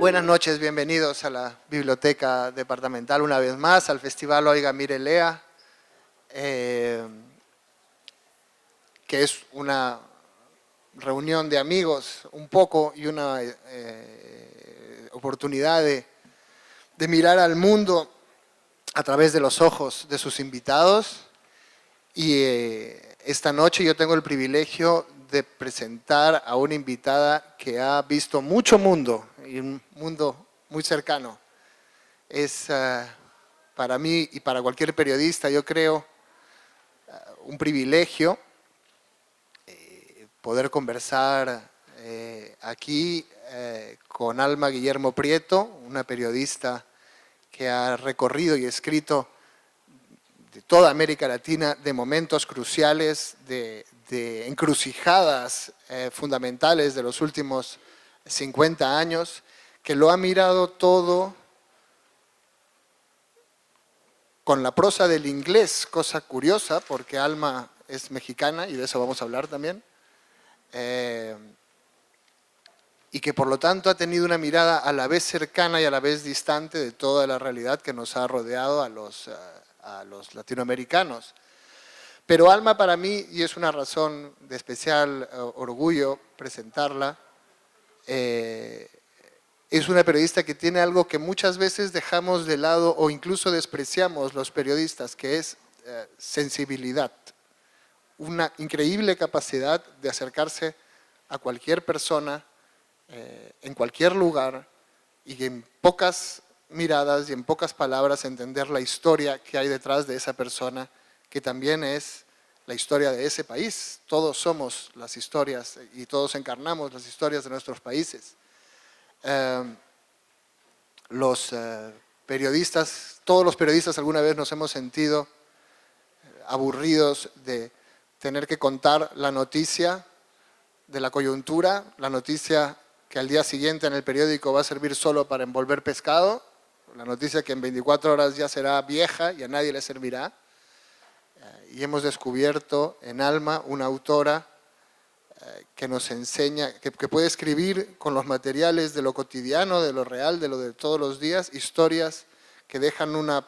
Buenas noches, bienvenidos a la Biblioteca Departamental una vez más, al Festival Oiga, Mire, Lea, que es una reunión de amigos un poco y una oportunidad de mirar al mundo a través de los ojos de sus invitados. Y esta noche yo tengo el privilegio de presentar a una invitada que ha visto mucho mundo, y un mundo muy cercano. Es para mí y para cualquier periodista, yo creo, un privilegio poder conversar aquí con Alma Guillermo Prieto, una periodista que ha recorrido y escrito de toda América Latina, de momentos cruciales, de encrucijadas fundamentales de los últimos 50 años, que lo ha mirado todo con la prosa del inglés, cosa curiosa, porque Alma es mexicana y de eso vamos a hablar también, y que por lo tanto ha tenido una mirada a la vez cercana y a la vez distante de toda la realidad que nos ha rodeado a los latinoamericanos. Pero Alma para mí, y es una razón de especial orgullo presentarla, es una periodista que tiene algo que muchas veces dejamos de lado o incluso despreciamos los periodistas, que es sensibilidad. Una increíble capacidad de acercarse a cualquier persona, en cualquier lugar, y en pocas miradas y en pocas palabras entender la historia que hay detrás de esa persona, que también es la historia de ese país. Todos somos las historias y todos encarnamos las historias de nuestros países. Los periodistas, todos los periodistas alguna vez nos hemos sentido aburridos de tener que contar la noticia de la coyuntura, la noticia que al día siguiente en el periódico va a servir solo para envolver pescado, la noticia que en 24 horas ya será vieja y a nadie le servirá. Y hemos descubierto en Alma una autora que nos enseña, que puede escribir con los materiales de lo cotidiano, de lo real, de lo de todos los días, historias que dejan una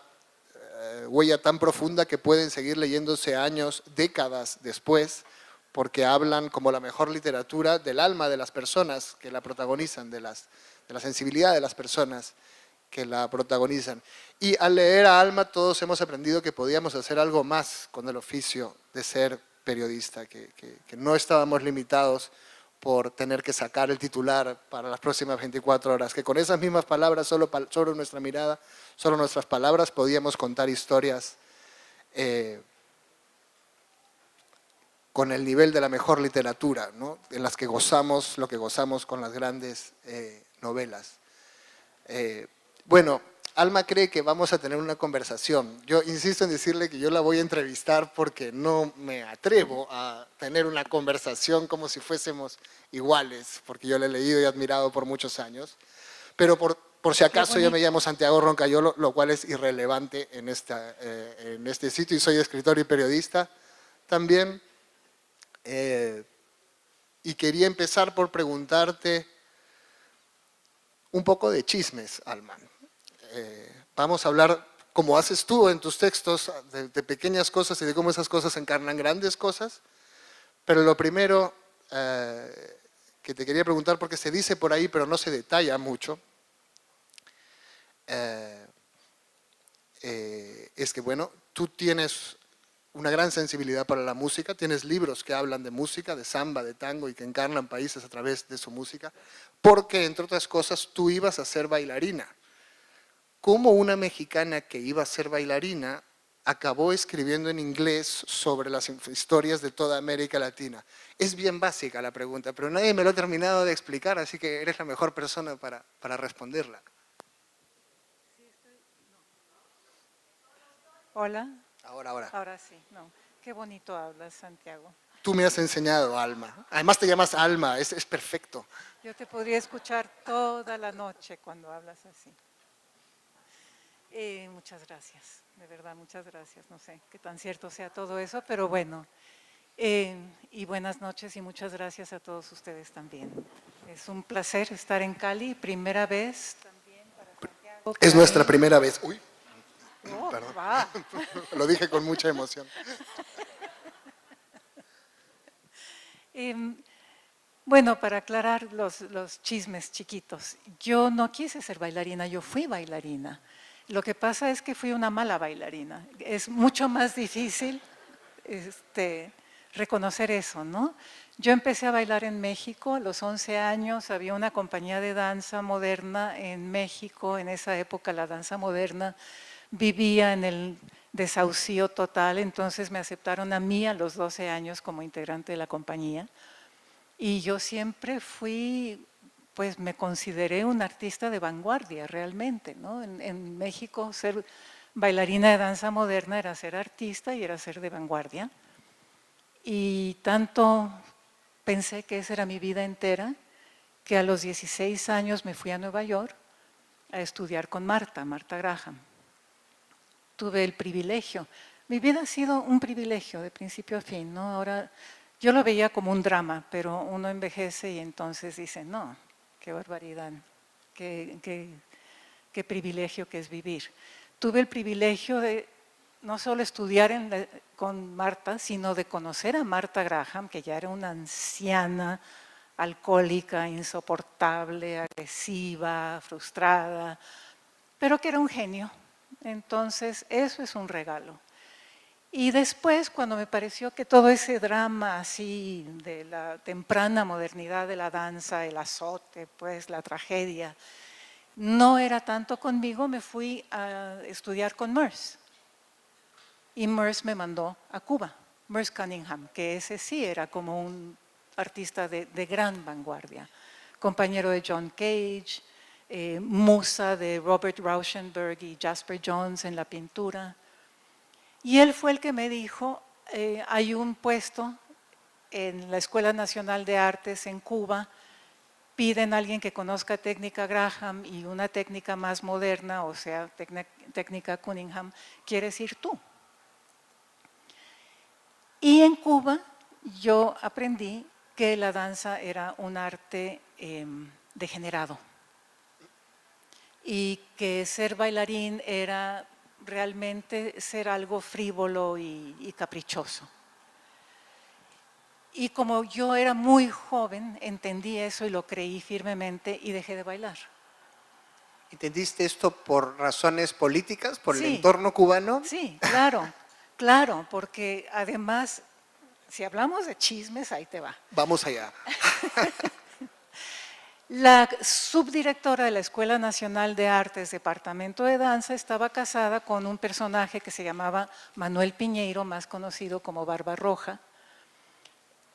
huella tan profunda que pueden seguir leyéndose años, décadas después, porque hablan como la mejor literatura del alma de las personas que la protagonizan, de la sensibilidad de las personas que la protagonizan. Y al leer a Alma todos hemos aprendido que podíamos hacer algo más con el oficio de ser periodista, que no estábamos limitados por tener que sacar el titular para las próximas 24 horas, que con esas mismas palabras, solo nuestra mirada, solo nuestras palabras, podíamos contar historias con el nivel de la mejor literatura, ¿no? En las que gozamos lo que gozamos con las grandes novelas. Bueno, Alma cree que vamos a tener una conversación. Yo insisto en decirle que yo la voy a entrevistar porque no me atrevo a tener una conversación como si fuésemos iguales, porque yo la he leído y admirado por muchos años. Pero por si acaso yo me llamo Santiago Roncayolo, lo cual es irrelevante en este sitio, y soy escritor y periodista también. Y quería empezar por preguntarte un poco de chismes, Alma. Vamos a hablar, como haces tú en tus textos, de pequeñas cosas y de cómo esas cosas encarnan grandes cosas. Pero lo primero que te quería preguntar, porque se dice por ahí, pero no se detalla mucho, es que, bueno, tú tienes una gran sensibilidad para la música, tienes libros que hablan de música, de samba, de tango y que encarnan países a través de su música, porque, entre otras cosas, tú ibas a ser bailarina. ¿Cómo una mexicana que iba a ser bailarina acabó escribiendo en inglés sobre las historias de toda América Latina? Es bien básica la pregunta, pero nadie me lo ha terminado de explicar, así que eres la mejor persona para responderla. Hola. Ahora. Ahora sí, no. Qué bonito hablas, Santiago. Tú me has enseñado, Alma. Además te llamas Alma, es perfecto. Yo te podría escuchar toda la noche cuando hablas así. Muchas gracias, de verdad, muchas gracias. No sé qué tan cierto sea todo eso, pero bueno. Y buenas noches y muchas gracias a todos ustedes también. Es un placer estar en Cali, primera vez también para Santiago. Es para nuestra mí. primera vez. Uy, Oh, perdón. va. Lo dije con mucha emoción. Bueno, para aclarar los chismes chiquitos, yo no quise ser bailarina, yo fui bailarina. Lo que pasa es que fui una mala bailarina. Es mucho más difícil reconocer eso, ¿no? Yo empecé a bailar en México a los 11 años, había una compañía de danza moderna en México, en esa época la danza moderna vivía en el desahucio total, entonces me aceptaron a mí a los 12 años como integrante de la compañía. Y yo siempre fui, pues me consideré una artista de vanguardia realmente, ¿no? En México ser bailarina de danza moderna era ser artista y era ser de vanguardia. Y tanto pensé que esa era mi vida entera, que a los 16 años me fui a Nueva York a estudiar con Marta Graham. Tuve el privilegio, mi vida ha sido un privilegio de principio a fin, ¿no? Ahora yo lo veía como un drama, pero uno envejece y entonces dice, no, qué barbaridad, qué privilegio que es vivir. Tuve el privilegio de no solo estudiar con Marta, sino de conocer a Marta Graham, que ya era una anciana, alcohólica, insoportable, agresiva, frustrada, pero que era un genio. Entonces, eso es un regalo. Y después, cuando me pareció que todo ese drama así de la temprana modernidad de la danza, el azote, pues la tragedia, no era tanto conmigo, me fui a estudiar con Merce. Y Merce me mandó a Cuba, Merce Cunningham, que ese sí era como un artista de gran vanguardia, compañero de John Cage, musa de Robert Rauschenberg y Jasper Johns en la pintura. Y él fue el que me dijo, hay un puesto en la Escuela Nacional de Artes en Cuba, piden a alguien que conozca técnica Graham y una técnica más moderna, o sea, técnica Cunningham, ¿quieres ir tú? Y en Cuba yo aprendí que la danza era un arte degenerado y que ser bailarín era realmente ser algo frívolo y caprichoso. Y como yo era muy joven, entendí eso y lo creí firmemente y dejé de bailar. ¿Entendiste esto por razones políticas, por el Sí, entorno cubano? sí, claro, claro, porque además, si hablamos de chismes, ahí te va. Vamos allá. La subdirectora de la Escuela Nacional de Artes, Departamento de Danza, estaba casada con un personaje que se llamaba Manuel Piñeiro, más conocido como Barba Roja,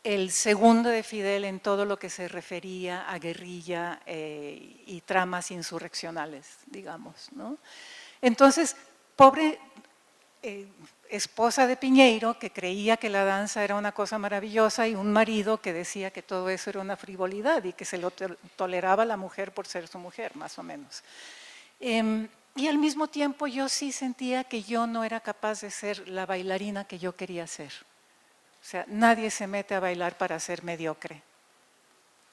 el segundo de Fidel en todo lo que se refería a guerrilla y tramas insurreccionales, digamos, ¿no? Entonces, pobre esposa de Piñeiro, que creía que la danza era una cosa maravillosa, y un marido que decía que todo eso era una frivolidad y que se lo toleraba a la mujer por ser su mujer, más o menos. Y al mismo tiempo yo sí sentía que yo no era capaz de ser la bailarina que yo quería ser. O sea, nadie se mete a bailar para ser mediocre.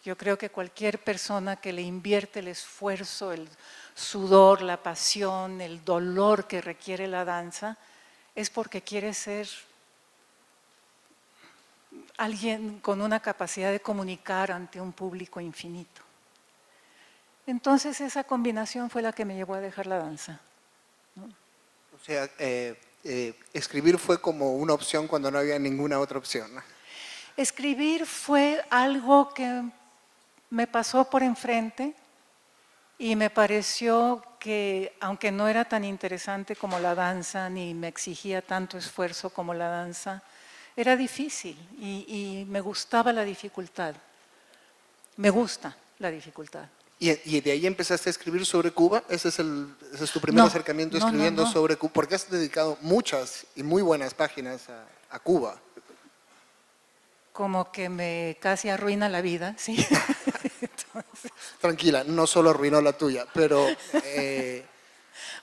Yo creo que cualquier persona que le invierte el esfuerzo, el sudor, la pasión, el dolor que requiere la danza, es porque quiere ser alguien con una capacidad de comunicar ante un público infinito. Entonces esa combinación fue la que me llevó a dejar la danza, ¿no? O sea, escribir fue como una opción cuando no había ninguna otra opción. Escribir fue algo que me pasó por enfrente y me pareció que, aunque no era tan interesante como la danza, ni me exigía tanto esfuerzo como la danza, era difícil y me gustaba la dificultad. Me gusta la dificultad. ¿Y de ahí empezaste a escribir sobre Cuba? ¿Ese es tu primer acercamiento escribiendo sobre Cuba? Porque has dedicado muchas y muy buenas páginas a Cuba. Como que me casi arruina la vida, ¿sí? Entonces, Tranquila, no solo arruinó la tuya, pero…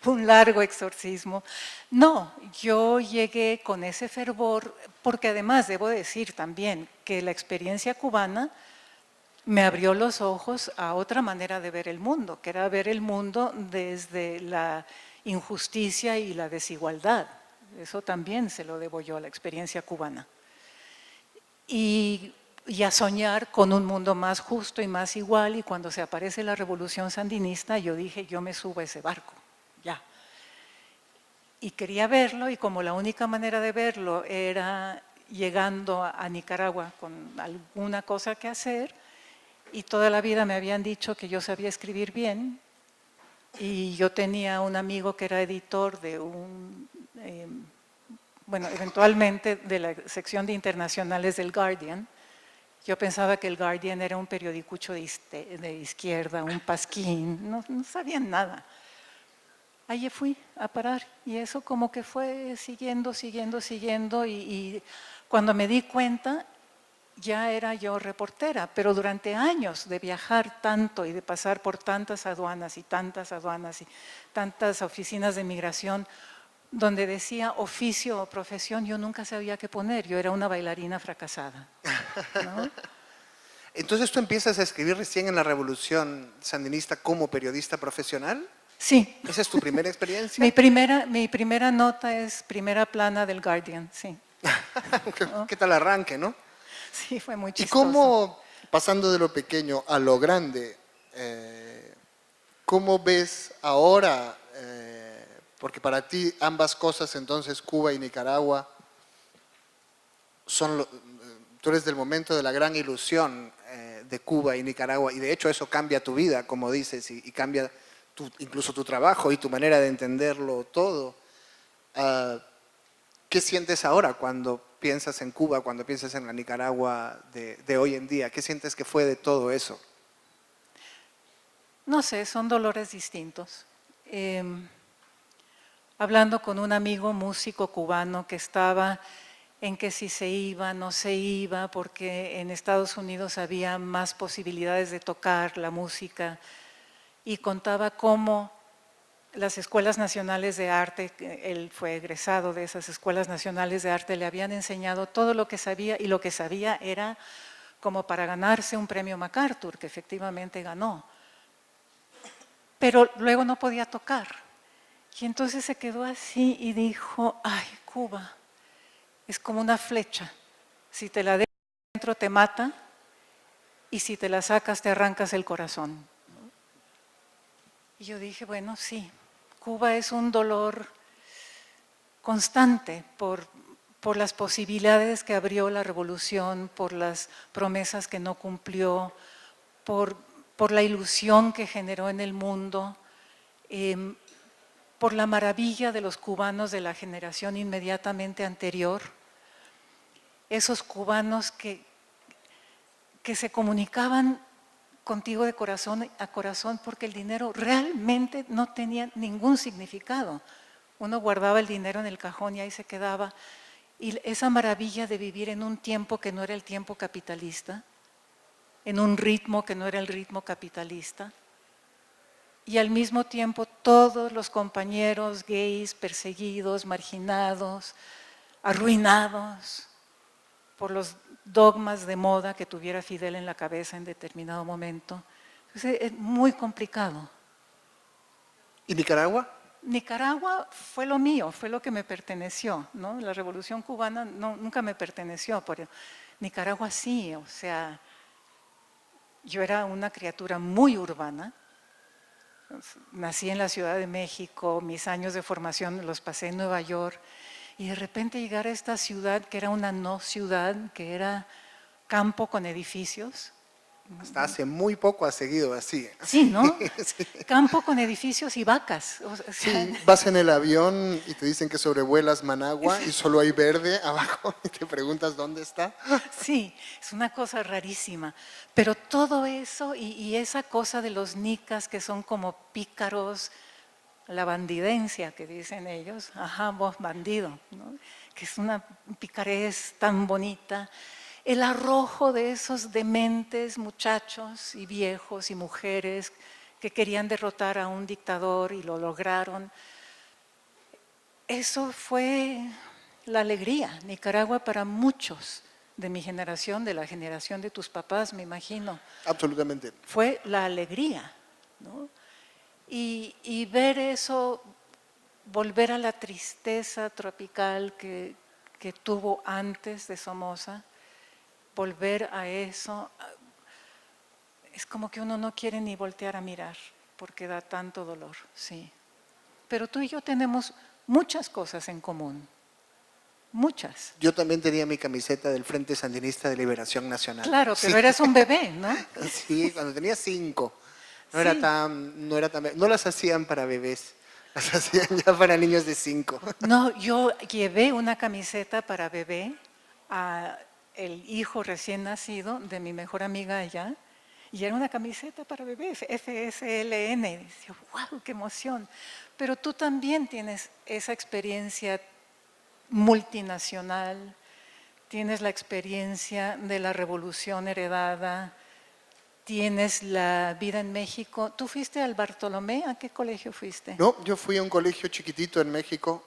un largo exorcismo. No, yo llegué con ese fervor, porque además debo decir también que la experiencia cubana me abrió los ojos a otra manera de ver el mundo, que era ver el mundo desde la injusticia y la desigualdad. Eso también se lo debo yo a la experiencia cubana. Y a soñar con un mundo más justo y más igual, y cuando se aparece la revolución sandinista, yo dije, yo me subo a ese barco, ya. Y quería verlo, y como la única manera de verlo era llegando a Nicaragua con alguna cosa que hacer, y toda la vida me habían dicho que yo sabía escribir bien, y yo tenía un amigo que era editor de bueno, eventualmente de la sección de internacionales del Guardian. Yo pensaba que el Guardian era un periodicucho de izquierda, un pasquín, no sabían nada. Allí fui a parar, y eso como que fue siguiendo, y cuando me di cuenta ya era yo reportera, pero durante años de viajar tanto y de pasar por tantas aduanas y tantas oficinas de migración, donde decía oficio o profesión, yo nunca sabía qué poner, yo era una bailarina fracasada, ¿no? Entonces, ¿tú empiezas a escribir recién en la Revolución Sandinista como periodista profesional? Sí. ¿Esa es tu primera experiencia? Mi primera nota es primera plana del Guardian, sí. ¿Qué tal arranque, no? Sí, fue muy ¿Y chistoso. cómo, pasando de lo pequeño a lo grande, cómo ves ahora, porque para ti ambas cosas, entonces Cuba y Nicaragua, tú eres del momento de la gran ilusión de Cuba y Nicaragua, y de hecho eso cambia tu vida, como dices, y cambia incluso tu trabajo y tu manera de entenderlo todo. ¿Qué sientes ahora cuando piensas en Cuba, cuando piensas en la Nicaragua de hoy en día? ¿Qué sientes que fue de todo eso? No sé, son dolores distintos. Hablando con un amigo músico cubano que estaba en que si se iba, no se iba, porque en Estados Unidos había más posibilidades de tocar la música, y contaba cómo las escuelas nacionales de arte, él fue egresado de esas escuelas nacionales de arte, le habían enseñado todo lo que sabía, y lo que sabía era como para ganarse un premio MacArthur, que efectivamente ganó. Pero luego no podía tocar. Y entonces se quedó así y dijo, ay, Cuba es como una flecha. Si te la dejas dentro te mata, y si te la sacas te arrancas el corazón. Y yo dije, bueno, sí, Cuba es un dolor constante por las posibilidades que abrió la revolución, por las promesas que no cumplió, por la ilusión que generó en el mundo, por la maravilla de los cubanos de la generación inmediatamente anterior, esos cubanos que se comunicaban contigo de corazón a corazón, porque el dinero realmente no tenía ningún significado. Uno guardaba el dinero en el cajón y ahí se quedaba. Y esa maravilla de vivir en un tiempo que no era el tiempo capitalista, en un ritmo que no era el ritmo capitalista, y al mismo tiempo todos los compañeros gays perseguidos, marginados, arruinados por los dogmas de moda que tuviera Fidel en la cabeza en determinado momento. Entonces, es muy complicado. ¿Y Nicaragua? Nicaragua fue lo mío, fue lo que me perteneció, ¿no? La Revolución Cubana nunca me perteneció, pero Nicaragua sí, o sea, yo era una criatura muy urbana. Nací en la Ciudad de México, mis años de formación los pasé en Nueva York, y de repente llegar a esta ciudad que era una no ciudad, que era campo con edificios. Hasta hace muy poco has seguido así. Sí, ¿no? Sí. Campo con edificios y vacas. O sea, Sí, vas en el avión y te dicen que sobrevuelas Managua y solo hay verde abajo y te preguntas dónde está. sí, es una cosa rarísima. Pero todo eso y esa cosa de los nicas que son como pícaros, la bandidencia que dicen ellos, ajá, vos bandido, ¿no? Que es una picarez tan bonita. El arrojo de esos dementes muchachos y viejos y mujeres que querían derrotar a un dictador y lo lograron. Eso fue la alegría. Nicaragua para muchos de mi generación, de la generación de tus papás, me imagino. Absolutamente. Fue la alegría, ¿no? Y ver eso, volver a la tristeza tropical que tuvo antes de Somoza, volver a eso, es como que uno no quiere ni voltear a mirar, porque da tanto dolor, sí. Pero tú y yo tenemos muchas cosas en común, muchas. Yo también tenía mi camiseta del Frente Sandinista de Liberación Nacional. Claro, pero Sí. eras un bebé, ¿no? Sí, cuando tenía 5. No Sí. era tan, no las hacían para bebés, las hacían ya para niños de 5. No, yo llevé una camiseta para bebé a el hijo recién nacido de mi mejor amiga allá, y era una camiseta para bebés, FSLN. Y decía, wow, qué emoción. Pero tú también tienes esa experiencia multinacional, tienes la experiencia de la revolución heredada, tienes la vida en México. ¿Tú fuiste al Bartolomé? ¿A qué colegio fuiste? No, yo fui a un colegio chiquitito en México,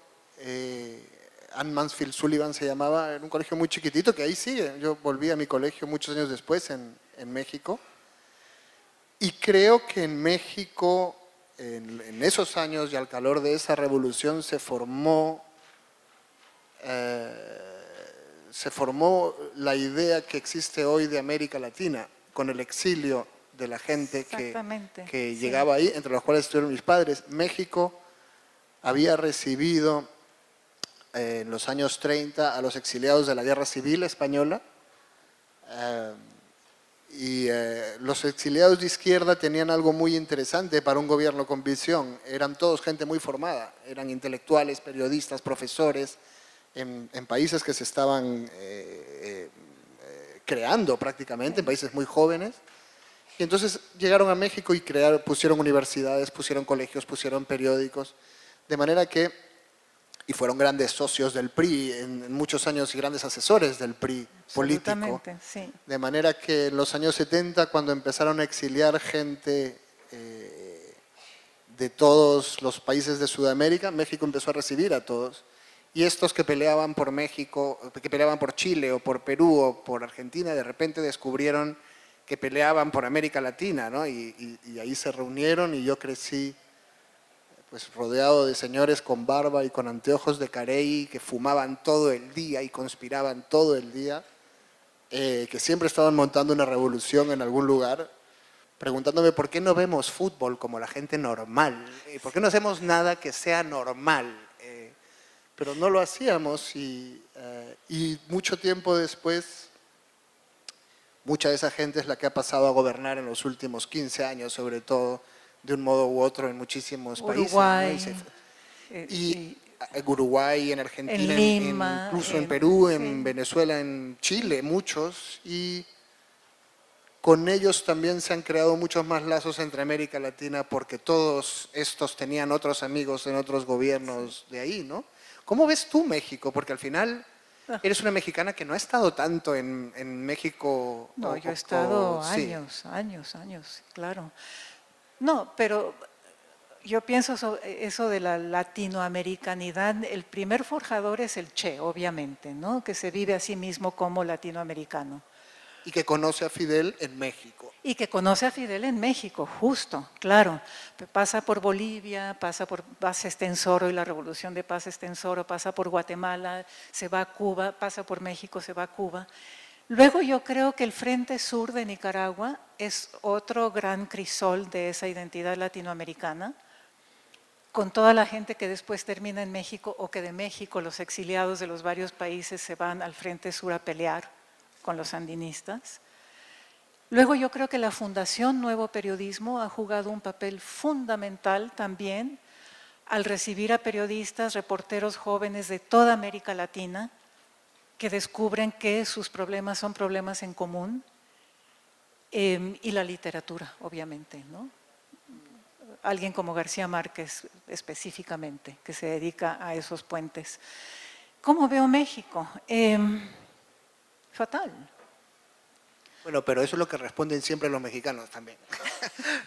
Ann Mansfield Sullivan se llamaba, era un colegio muy chiquitito que ahí sigue. Yo volví a mi colegio muchos años después en México. Y creo que en México, en esos años y al calor de esa revolución, se formó la idea que existe hoy de América Latina, con el exilio de la gente que sí. llegaba ahí, entre los cuales estuvieron mis padres. México había recibido en los años 30 a los exiliados de la Guerra Civil Española, y los exiliados de izquierda tenían algo muy interesante para un gobierno con visión. Eran todos gente muy formada, eran intelectuales, periodistas, profesores, en países que se estaban creando prácticamente, en países muy jóvenes. Y entonces llegaron a México y pusieron universidades, pusieron colegios, pusieron periódicos, de manera que, y fueron grandes socios del PRI en muchos años y grandes asesores del PRI político. Sí. De manera que en los años 70, cuando empezaron a exiliar gente de todos los países de Sudamérica, México empezó a recibir a todos. Y estos que peleaban por México, que peleaban por Chile o por Perú o por Argentina, de repente descubrieron que peleaban por América Latina, ¿no? Y ahí se reunieron y yo crecí pues rodeado de señores con barba y con anteojos de carey que fumaban todo el día y conspiraban todo el día, que siempre estaban montando una revolución en algún lugar, preguntándome por qué no vemos fútbol como la gente normal, por qué no hacemos nada que sea normal, pero no lo hacíamos y mucho tiempo después, mucha de esa gente es la que ha pasado a gobernar en los últimos 15 años, sobre todo, de un modo u otro en muchísimos países. Uruguay, ¿no? Y Uruguay, en Argentina, en Lima, incluso en Perú, sí. en Venezuela, en Chile, muchos. Y con ellos también se han creado muchos más lazos entre América Latina porque todos estos tenían otros amigos en otros gobiernos de ahí, ¿no? ¿Cómo ves tú México? Porque al final eres una mexicana que no ha estado tanto en México. No, yo he estado años, claro. No, pero yo pienso eso de la latinoamericanidad. El primer forjador es el Che, obviamente, ¿no? Que se vive a sí mismo como latinoamericano. Y que conoce a Fidel en México. Y que conoce a Fidel en México, justo, claro. Pasa por Bolivia, pasa por Paz Estensoro y la Revolución de Paz Estensoro, pasa por Guatemala, se va a Cuba, pasa por México, se va a Cuba. Luego yo creo que el Frente Sur de Nicaragua es otro gran crisol de esa identidad latinoamericana, con toda la gente que después termina en México o que de México los exiliados de los varios países se van al Frente Sur a pelear con los sandinistas. Luego yo creo que la Fundación Nuevo Periodismo ha jugado un papel fundamental también al recibir a periodistas, reporteros jóvenes de toda América Latina que descubren que sus problemas son problemas en común, y la literatura, obviamente, ¿no? Alguien como García Márquez específicamente, que se dedica a esos puentes. ¿Cómo veo México? Fatal. Bueno, pero eso es lo que responden siempre los mexicanos también.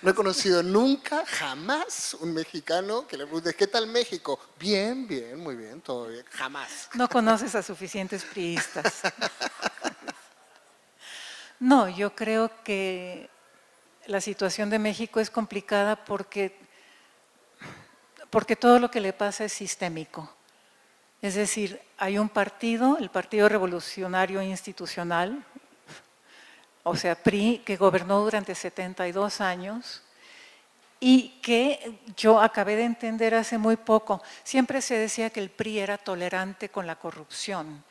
No he conocido nunca, jamás, un mexicano que le pregunte, ¿qué tal México? Bien, bien, muy bien, todo bien. Jamás. No conoces a suficientes priistas. No, yo creo que la situación de México es complicada porque todo lo que le pasa es sistémico. Es decir, hay un partido, el Partido Revolucionario Institucional, o sea, PRI, que gobernó durante 72 años y que yo acabé de entender hace muy poco. Siempre se decía que el PRI era tolerante con la corrupción,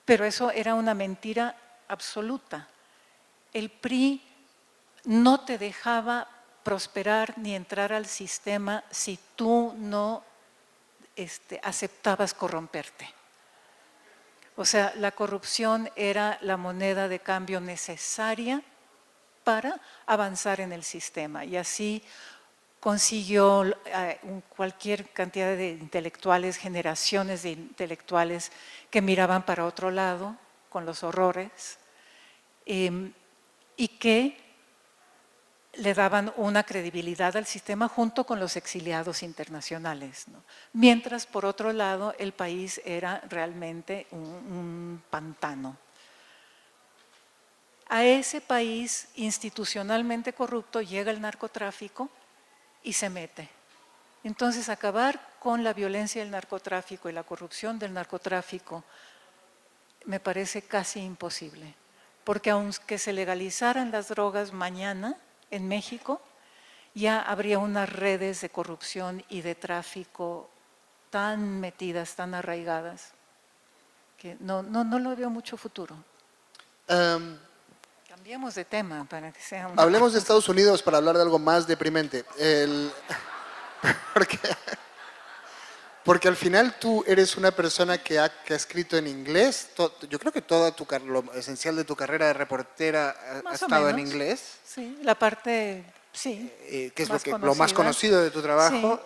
pero eso era una mentira absoluta. El PRI no te dejaba prosperar ni entrar al sistema si tú no aceptabas corromperte. O sea, la corrupción era la moneda de cambio necesaria para avanzar en el sistema y así consiguió cualquier cantidad de intelectuales, generaciones de intelectuales que miraban para otro lado con los horrores y que le daban una credibilidad al sistema junto con los exiliados internacionales, ¿no? Mientras, por otro lado, el país era realmente un pantano. A ese país institucionalmente corrupto llega el narcotráfico y se mete. Entonces, acabar con la violencia del narcotráfico y la corrupción del narcotráfico me parece casi imposible, porque aunque se legalizaran las drogas mañana en México, ya habría unas redes de corrupción y de tráfico tan metidas, tan arraigadas, que no lo veo mucho futuro. Cambiemos de tema para que sea un... Hablemos de Estados Unidos para hablar de algo más deprimente. Porque al final tú eres una persona que ha escrito en inglés. Yo creo que toda lo esencial de tu carrera de reportera ha estado en inglés. Sí, la parte, sí. Que es lo más conocido de tu trabajo.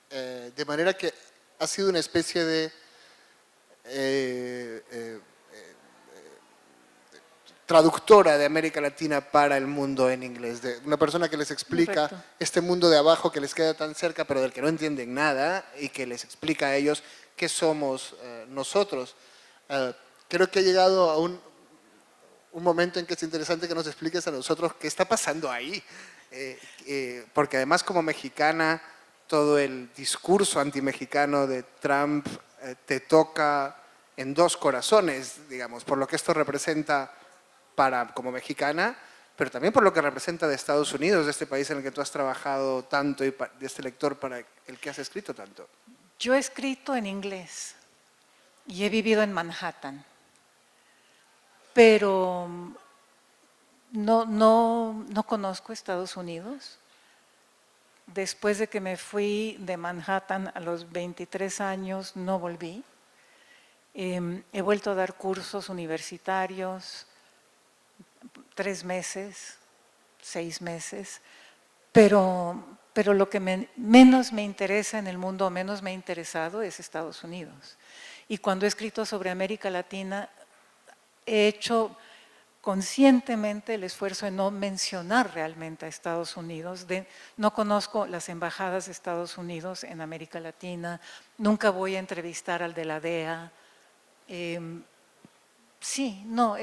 Sí. De manera que ha sido una especie de traductora de América Latina para el mundo en inglés, de una persona que les explica Correcto. este mundo de abajo que les queda tan cerca, pero del que no entienden nada y que les explica a ellos qué somos nosotros. Creo que ha llegado a un momento en que es interesante que nos expliques a nosotros qué está pasando ahí, porque además como mexicana, todo el discurso antimexicano de Trump te toca en dos corazones, digamos, por lo que esto representa como mexicana, pero también por lo que representa de Estados Unidos, de este país en el que tú has trabajado tanto y de este lector para el que has escrito tanto. Yo he escrito en inglés y he vivido en Manhattan, pero no conozco Estados Unidos. Después de que me fui de Manhattan a los 23 años, no volví. He vuelto a dar cursos universitarios, 3 meses, 6 meses, pero lo que menos me interesa en el mundo, menos me ha interesado, es Estados Unidos. Y cuando he escrito sobre América Latina, he hecho conscientemente el esfuerzo de no mencionar realmente a Estados Unidos. No conozco las embajadas de Estados Unidos en América Latina, nunca voy a entrevistar al de la DEA. Sí, no,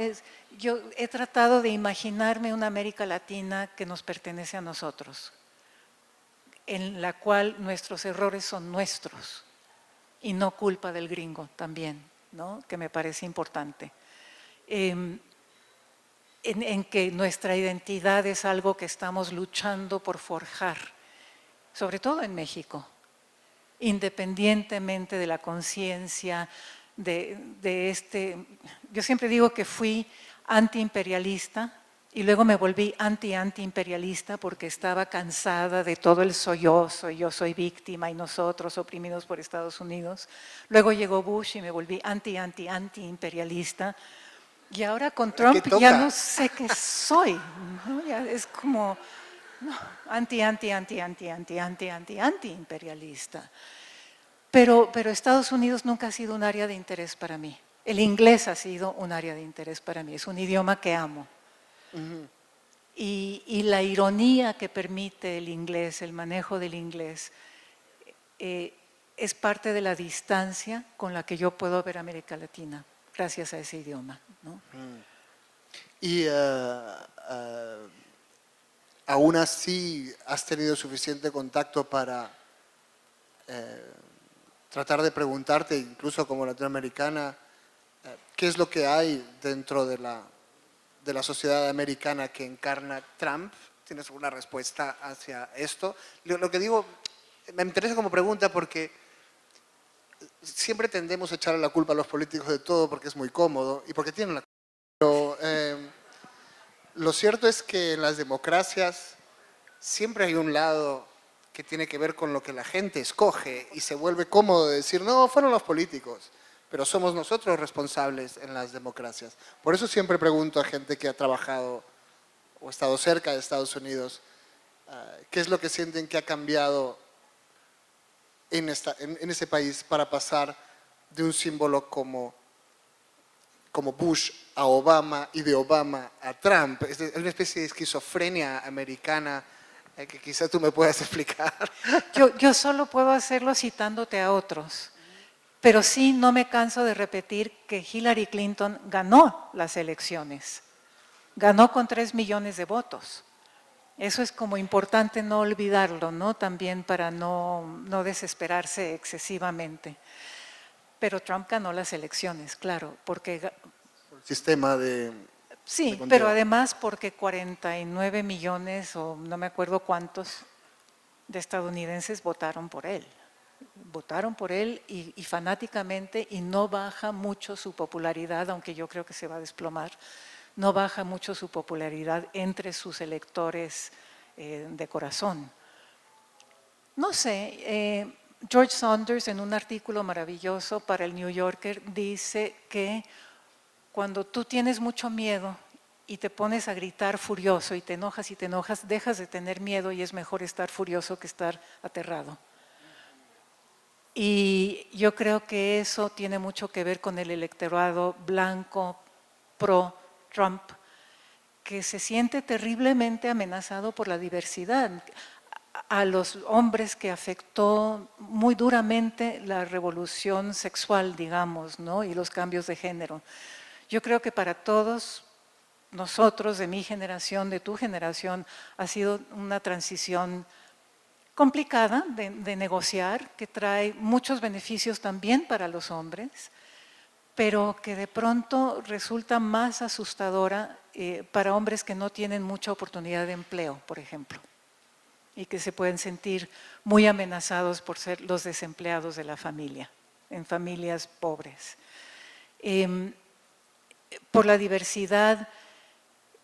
yo he tratado de imaginarme una América Latina que nos pertenece a nosotros, en la cual nuestros errores son nuestros y no culpa del gringo también, ¿no? Que me parece importante. En que nuestra identidad es algo que estamos luchando por forjar, sobre todo en México, independientemente de la conciencia, yo siempre digo que fui antiimperialista y luego me volví anti-antiimperialista porque estaba cansada de todo el yo soy víctima y nosotros oprimidos por Estados Unidos. Luego llegó Bush y me volví anti-antiimperialista. Y ahora con Trump ya no sé qué soy, ¿no? Ya es como anti-imperialista. Pero Estados Unidos nunca ha sido un área de interés para mí. El inglés ha sido un área de interés para mí, es un idioma que amo. Y la ironía que permite el inglés, el manejo del inglés, es parte de la distancia con la que yo puedo ver América Latina, gracias a ese idioma, ¿no? Y aún así has tenido suficiente contacto para tratar de preguntarte, incluso como latinoamericana, qué es lo que hay dentro de la sociedad americana que encarna Trump. ¿Tienes alguna respuesta hacia esto? Lo que digo, me interesa como pregunta porque siempre tendemos a echarle la culpa a los políticos de todo porque es muy cómodo y porque tienen la culpa. Pero lo cierto es que en las democracias siempre hay un lado que tiene que ver con lo que la gente escoge y se vuelve cómodo decir, no, fueron los políticos, pero somos nosotros responsables en las democracias. Por eso siempre pregunto a gente que ha trabajado o estado cerca de Estados Unidos, ¿qué es lo que sienten que ha cambiado en ese país para pasar de un símbolo como Bush a Obama y de Obama a Trump? Es una especie de esquizofrenia americana que quizás tú me puedas explicar. Yo solo puedo hacerlo citándote a otros, pero sí no me canso de repetir que Hillary Clinton ganó las elecciones, ganó con 3 millones de votos. Eso es como importante no olvidarlo, ¿no? También para no desesperarse excesivamente. Pero Trump ganó las elecciones, claro, porque… El sistema de Sí, conteo. pero además porque 49 millones o no me acuerdo cuántos de estadounidenses votaron por él. Votaron por él y fanáticamente, y no baja mucho su popularidad, aunque yo creo que se va a desplomar, no baja mucho su popularidad entre sus electores de corazón. No sé, George Saunders en un artículo maravilloso para el New Yorker dice que cuando tú tienes mucho miedo y te pones a gritar furioso y te enojas, dejas de tener miedo y es mejor estar furioso que estar aterrado. Y yo creo que eso tiene mucho que ver con el electorado blanco pro-Trump, que se siente terriblemente amenazado por la diversidad. A los hombres que afectó muy duramente la revolución sexual, digamos, ¿no? Y los cambios de género. Yo creo que para todos nosotros, de mi generación, de tu generación, ha sido una transición complicada de negociar, que trae muchos beneficios también para los hombres, pero que de pronto resulta más asustadora para hombres que no tienen mucha oportunidad de empleo, por ejemplo, y que se pueden sentir muy amenazados por ser los desempleados de la familia, en familias pobres. Por la diversidad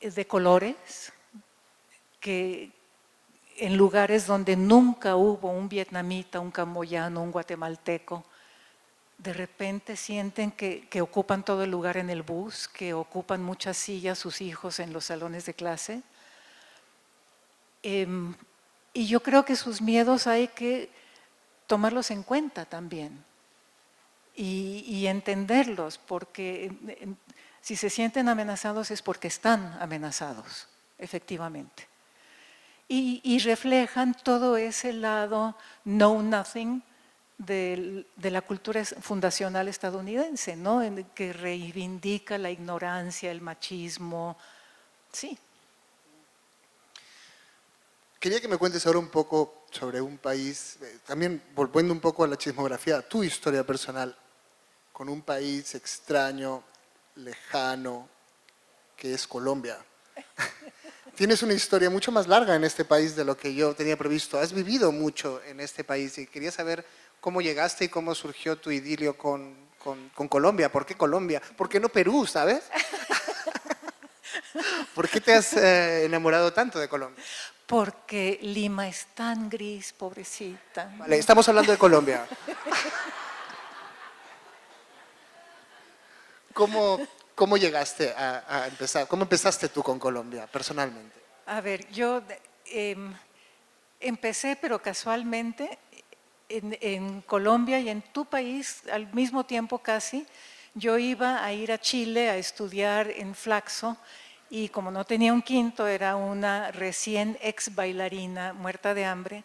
de colores, que en lugares donde nunca hubo un vietnamita, un camboyano, un guatemalteco, de repente sienten que ocupan todo el lugar en el bus, que ocupan muchas sillas sus hijos en los salones de clase. Y yo creo que sus miedos hay que tomarlos en cuenta también y entenderlos, porque si se sienten amenazados es porque están amenazados, efectivamente. Y reflejan todo ese lado know nothing de la cultura fundacional estadounidense, ¿no? Que reivindica la ignorancia, el machismo. Sí. Quería que me cuentes ahora un poco sobre un país, también volviendo un poco a la chismografía, tu historia personal con un país extraño, lejano, que es Colombia. Tienes una historia mucho más larga en este país de lo que yo tenía previsto. Has vivido mucho en este país y quería saber cómo llegaste y cómo surgió tu idilio con Colombia. ¿Por qué Colombia? ¿Por qué no Perú, sabes? ¿Por qué te has enamorado tanto de Colombia? Porque Lima es tan gris, pobrecita. Vale, estamos hablando de Colombia. ¿Cómo llegaste a empezar? ¿Cómo empezaste tú con Colombia, personalmente? A ver, yo empecé, pero casualmente, en Colombia y en tu país, al mismo tiempo casi. Yo iba a ir a Chile a estudiar en Flaxo y como no tenía un quinto, era una recién ex bailarina muerta de hambre.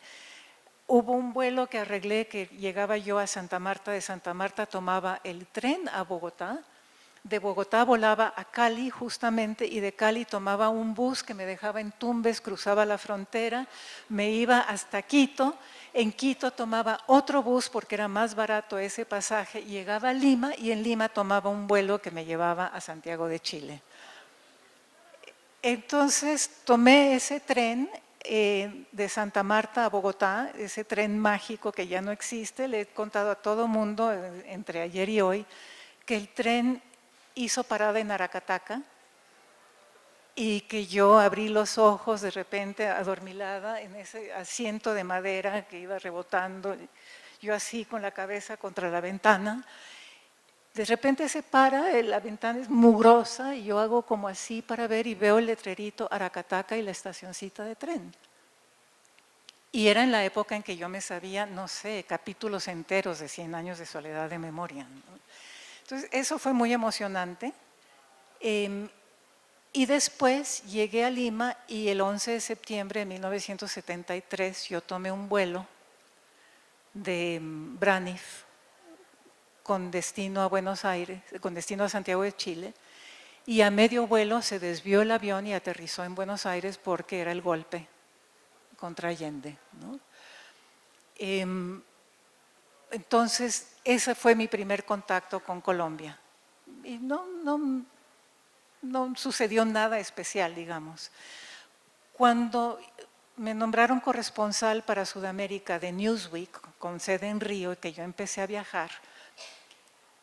Hubo un vuelo que arreglé que llegaba yo a Santa Marta, de Santa Marta tomaba el tren a Bogotá, de Bogotá volaba a Cali justamente, y de Cali tomaba un bus que me dejaba en Tumbes, cruzaba la frontera, me iba hasta Quito. En Quito tomaba otro bus porque era más barato ese pasaje, llegaba a Lima y en Lima tomaba un vuelo que me llevaba a Santiago de Chile. Entonces tomé ese tren de Santa Marta a Bogotá, ese tren mágico que ya no existe. Le he contado a todo mundo entre ayer y hoy que el tren hizo parada en Aracataca y que yo abrí los ojos de repente adormilada en ese asiento de madera que iba rebotando, yo así con la cabeza contra la ventana. De repente se para, la ventana es mugrosa y yo hago como así para ver y veo el letrerito Aracataca y la estacioncita de tren. Y era en la época en que yo me sabía, no sé, capítulos enteros de 100 años de soledad de memoria, ¿no? Entonces, eso fue muy emocionante. Y después llegué a Lima y el 11 de septiembre de 1973 yo tomé un vuelo de Braniff con destino a Buenos Aires, con destino a Santiago de Chile, y a medio vuelo se desvió el avión y aterrizó en Buenos Aires porque era el golpe contra Allende, ¿no? Entonces, ese fue mi primer contacto con Colombia. Y no sucedió nada especial, digamos. Cuando me nombraron corresponsal para Sudamérica de Newsweek, con sede en Río, y que yo empecé a viajar,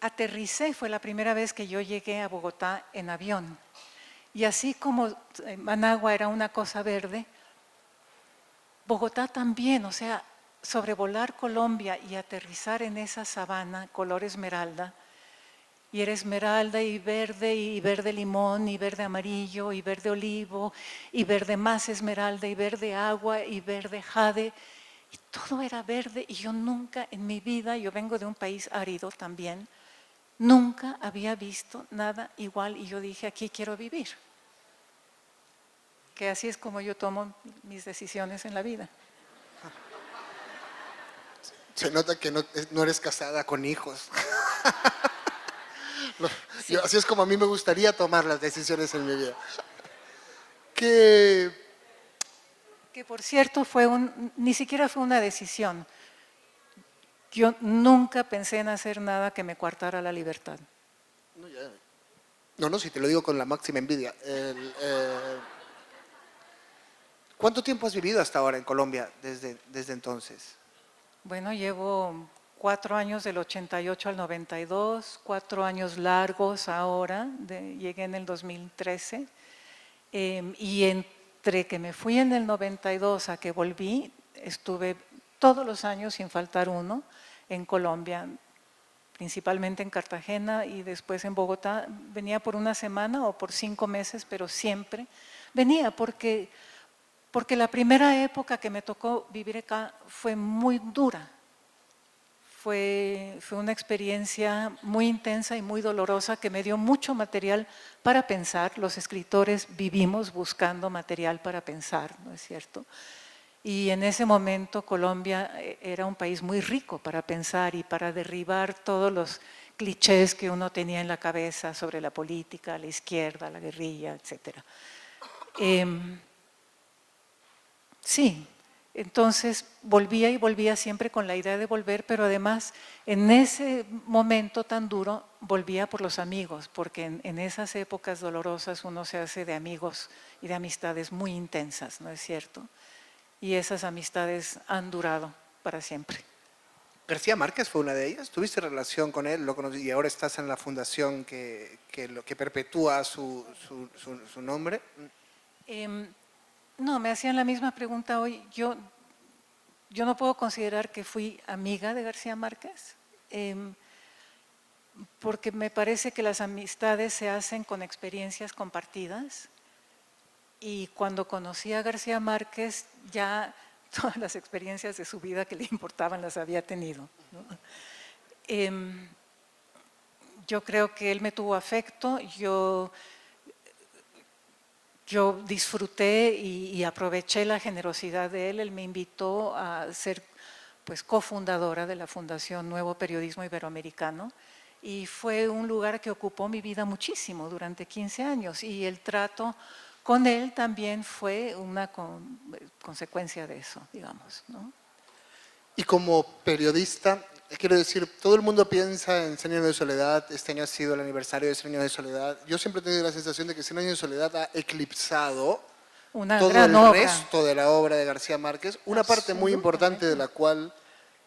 aterricé, fue la primera vez que yo llegué a Bogotá en avión. Y así como Managua era una cosa verde, Bogotá también, o sea, sobrevolar Colombia y aterrizar en esa sabana color esmeralda, y era esmeralda y verde limón, y verde amarillo, y verde olivo, y verde más esmeralda, y verde agua, y verde jade, y todo era verde, y yo nunca en mi vida, yo vengo de un país árido también, nunca había visto nada igual, y yo dije, aquí quiero vivir. Que así es como yo tomo mis decisiones en la vida. Se nota que no eres casada con hijos. Sí. Así es como a mí me gustaría tomar las decisiones en mi vida. Que por cierto ni siquiera fue una decisión. Yo nunca pensé en hacer nada que me coartara la libertad. No, si te lo digo con la máxima envidia. ¿Cuánto tiempo has vivido hasta ahora en Colombia desde entonces? Bueno, llevo 4 años del 88 al 92, 4 años largos ahora, llegué en el 2013, y entre que me fui en el 92 a que volví, estuve todos los años sin faltar uno en Colombia, principalmente en Cartagena y después en Bogotá. Venía por una semana o por 5 meses, pero siempre venía porque la primera época que me tocó vivir acá fue muy dura. Fue una experiencia muy intensa y muy dolorosa que me dio mucho material para pensar. Los escritores vivimos buscando material para pensar, ¿no es cierto? Y en ese momento Colombia era un país muy rico para pensar y para derribar todos los clichés que uno tenía en la cabeza sobre la política, la izquierda, la guerrilla, etc. Sí, entonces volvía siempre con la idea de volver, pero además en ese momento tan duro volvía por los amigos, porque en esas épocas dolorosas uno se hace de amigos y de amistades muy intensas, ¿no es cierto? Y esas amistades han durado para siempre. García Márquez fue una de ellas. ¿Tuviste relación con él? Lo conocí y ahora estás en la fundación que perpetúa su nombre. No, me hacían la misma pregunta hoy. Yo no puedo considerar que fui amiga de García Márquez, porque me parece que las amistades se hacen con experiencias compartidas, y cuando conocí a García Márquez ya todas las experiencias de su vida que le importaban las había tenido, ¿no? Yo creo que él me tuvo afecto, yo disfruté y aproveché la generosidad de él. Él me invitó a ser cofundadora de la Fundación Nuevo Periodismo Iberoamericano, y fue un lugar que ocupó mi vida muchísimo durante 15 años y el trato con él también fue una consecuencia de eso, digamos, ¿no? Y como periodista, quiero decir, todo el mundo piensa en 100 años de soledad, este año ha sido el aniversario de 100 años de soledad. Yo siempre he tenido la sensación de que 100 años de soledad ha eclipsado Una todo gran el obra. resto de la obra de García Márquez, una parte muy importante de la cual,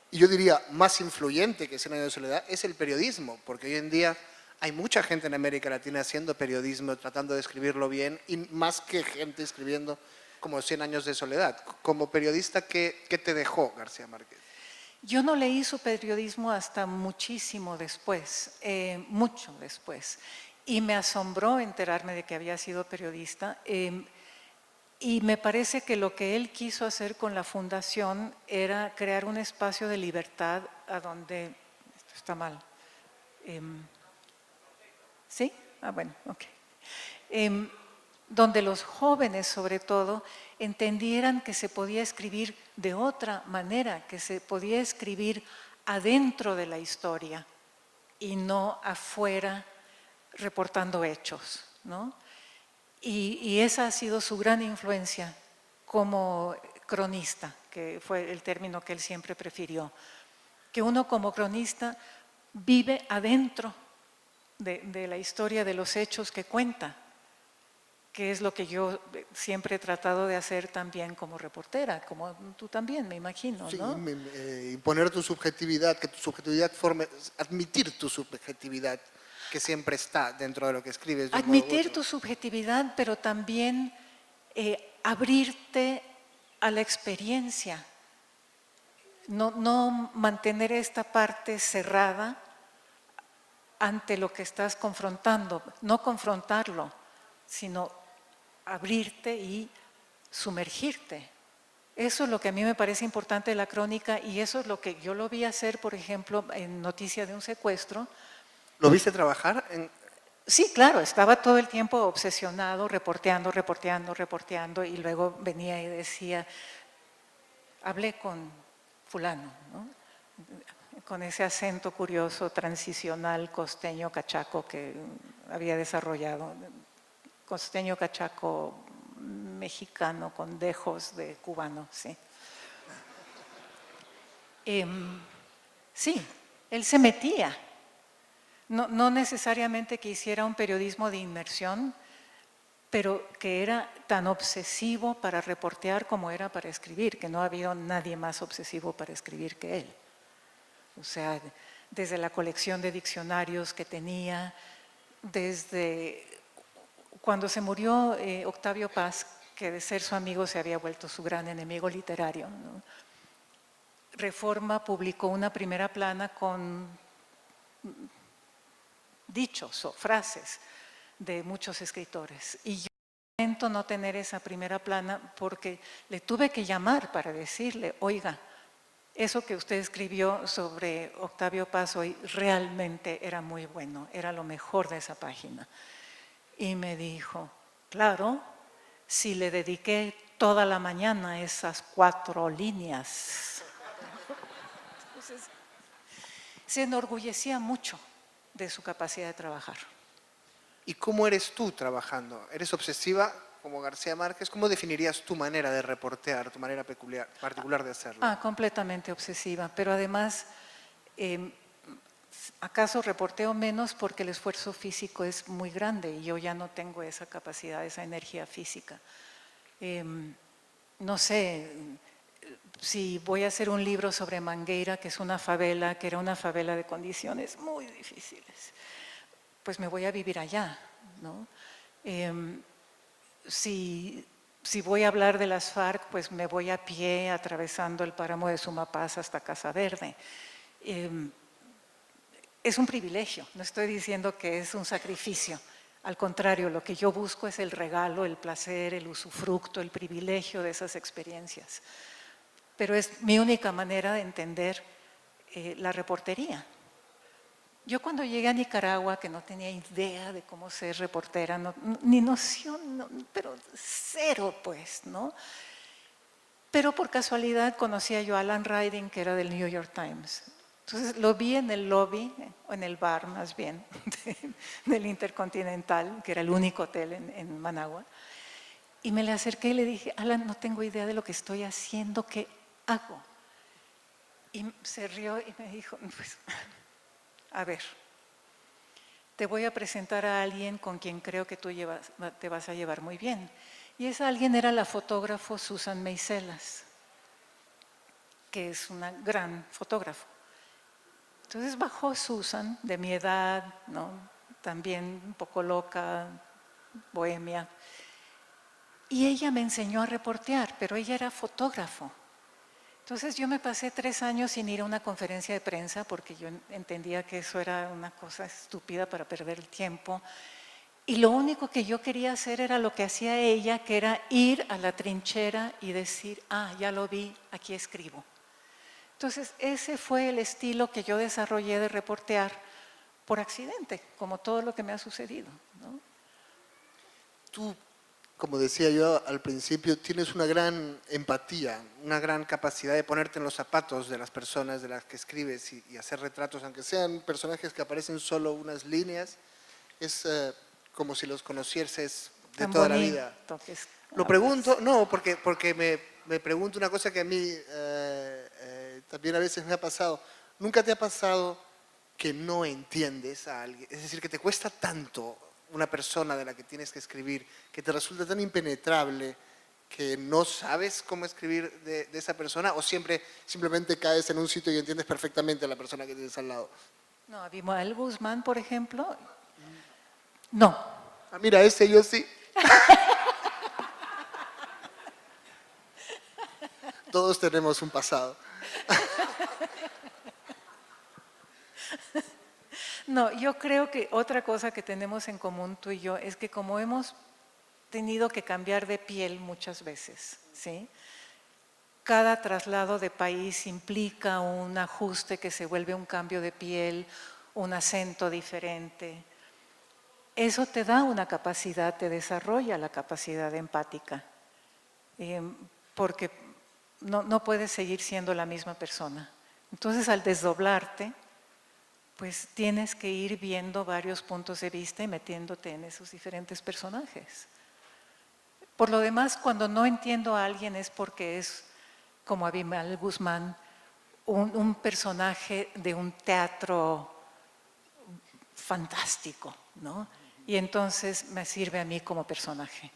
y yo diría más influyente que 100 años de soledad, es el periodismo, porque hoy en día hay mucha gente en América Latina haciendo periodismo, tratando de escribirlo bien, y más que gente escribiendo como 100 años de soledad. Como periodista, ¿qué te dejó García Márquez? Yo no leí su periodismo hasta muchísimo después, mucho después, y me asombró enterarme de que había sido periodista. Y me parece que lo que él quiso hacer con la fundación era crear un espacio de libertad a donde… Esto está mal. ¿Sí? Ah, bueno, ok. Donde los jóvenes, sobre todo, entendieran que se podía escribir de otra manera, que se podía escribir adentro de la historia y no afuera reportando hechos, ¿no? Y esa ha sido su gran influencia como cronista, que fue el término que él siempre prefirió. Que uno como cronista vive adentro de la historia, de los hechos que cuenta, que es lo que yo siempre he tratado de hacer también como reportera, como tú también, me imagino, ¿no? Sí, imponer tu subjetividad, que tu subjetividad forme, admitir tu subjetividad, que siempre está dentro de lo que escribes. Admitir tu subjetividad, pero también abrirte a la experiencia. No mantener esta parte cerrada ante lo que estás confrontando, no confrontarlo, sino abrirte y sumergirte. Eso es lo que a mí me parece importante de la crónica y eso es lo que yo lo vi hacer, por ejemplo, en Noticia de un secuestro. ¿Lo viste trabajar? Sí, claro, estaba todo el tiempo obsesionado, reporteando y luego venía y decía, hablé con fulano, ¿no? Con ese acento curioso, transicional, costeño, cachaco que había desarrollado, costeño, cachaco, mexicano con dejos de cubano, sí. Sí, él se metía. No necesariamente que hiciera un periodismo de inmersión, pero que era tan obsesivo para reportear como era para escribir, que no ha habido nadie más obsesivo para escribir que él. O sea, desde la colección de diccionarios que tenía, desde cuando se murió Octavio Paz, que de ser su amigo se había vuelto su gran enemigo literario, ¿no? Reforma publicó una primera plana con dichos o frases de muchos escritores. Y yo lamento no tener esa primera plana porque le tuve que llamar para decirle, oiga, eso que usted escribió sobre Octavio Paz hoy realmente era muy bueno, era lo mejor de esa página. Y me dijo, claro, si le dediqué toda la mañana a esas 4 líneas. Entonces, se enorgullecía mucho de su capacidad de trabajar. ¿Y cómo eres tú trabajando? ¿Eres obsesiva como García Márquez? ¿Cómo definirías tu manera de reportear, tu manera particular de hacerlo? Completamente obsesiva, pero además, acaso reporteo menos porque el esfuerzo físico es muy grande y yo ya no tengo esa capacidad, esa energía física. No sé, si voy a hacer un libro sobre Mangueira, que es una favela, que era una favela de condiciones muy difíciles, pues me voy a vivir allá, ¿no? Si voy a hablar de las FARC, pues me voy a pie atravesando el páramo de Sumapaz hasta Casa Verde. Es un privilegio, no estoy diciendo que es un sacrificio. Al contrario, lo que yo busco es el regalo, el placer, el usufructo, el privilegio de esas experiencias. Pero es mi única manera de entender la reportería. Yo cuando llegué a Nicaragua, que no tenía idea de cómo ser reportera, ni noción, pero cero pues, ¿no? Pero por casualidad conocía yo a Alan Riding, que era del New York Times. Entonces lo vi en el lobby, o en el bar más bien, del Intercontinental, que era el único hotel en Managua. Y me le acerqué y le dije, Alan, no tengo idea de lo que estoy haciendo, ¿qué hago? Y se rió y me dijo, pues, a ver, te voy a presentar a alguien con quien creo que tú te vas a llevar muy bien. Y esa alguien era la fotógrafo Susan Meiselas, que es una gran fotógrafa. Entonces bajó Susan, de mi edad, ¿no? También un poco loca, bohemia. Y ella me enseñó a reportear, pero ella era fotógrafo. Entonces yo me pasé 3 años sin ir a una conferencia de prensa porque yo entendía que eso era una cosa estúpida para perder el tiempo. Y lo único que yo quería hacer era lo que hacía ella, que era ir a la trinchera y decir, ah, ya lo vi, aquí escribo. Entonces ese fue el estilo que yo desarrollé de reportear por accidente, como todo lo que me ha sucedido, ¿no? Tú, como decía yo al principio, tienes una gran empatía, una gran capacidad de ponerte en los zapatos de las personas de las que escribes y hacer retratos, aunque sean personajes que aparecen solo unas líneas, es como si los conocieses de Tan toda la bonito vida. que es. Lo pregunto, no, porque me pregunto una cosa que a mí también a veces me ha pasado. ¿Nunca te ha pasado que no entiendes a alguien? Es decir, que te cuesta tanto una persona de la que tienes que escribir, que te resulta tan impenetrable que no sabes cómo escribir de esa persona, o simplemente caes en un sitio y entiendes perfectamente a la persona que tienes al lado. No, Abimael Guzmán, por ejemplo, no. Ah, mira, ese yo sí. Todos tenemos un pasado. No, yo creo que otra cosa que tenemos en común tú y yo es que como hemos tenido que cambiar de piel muchas veces, ¿sí? Cada traslado de país implica un ajuste que se vuelve un cambio de piel, un acento diferente. Eso te da una capacidad, te desarrolla la capacidad empática, porque no puedes seguir siendo la misma persona. Entonces, al desdoblarte, pues tienes que ir viendo varios puntos de vista y metiéndote en esos diferentes personajes. Por lo demás, cuando no entiendo a alguien es porque es, como Abimael Guzmán, un personaje de un teatro fantástico, ¿no? Y entonces me sirve a mí como personaje.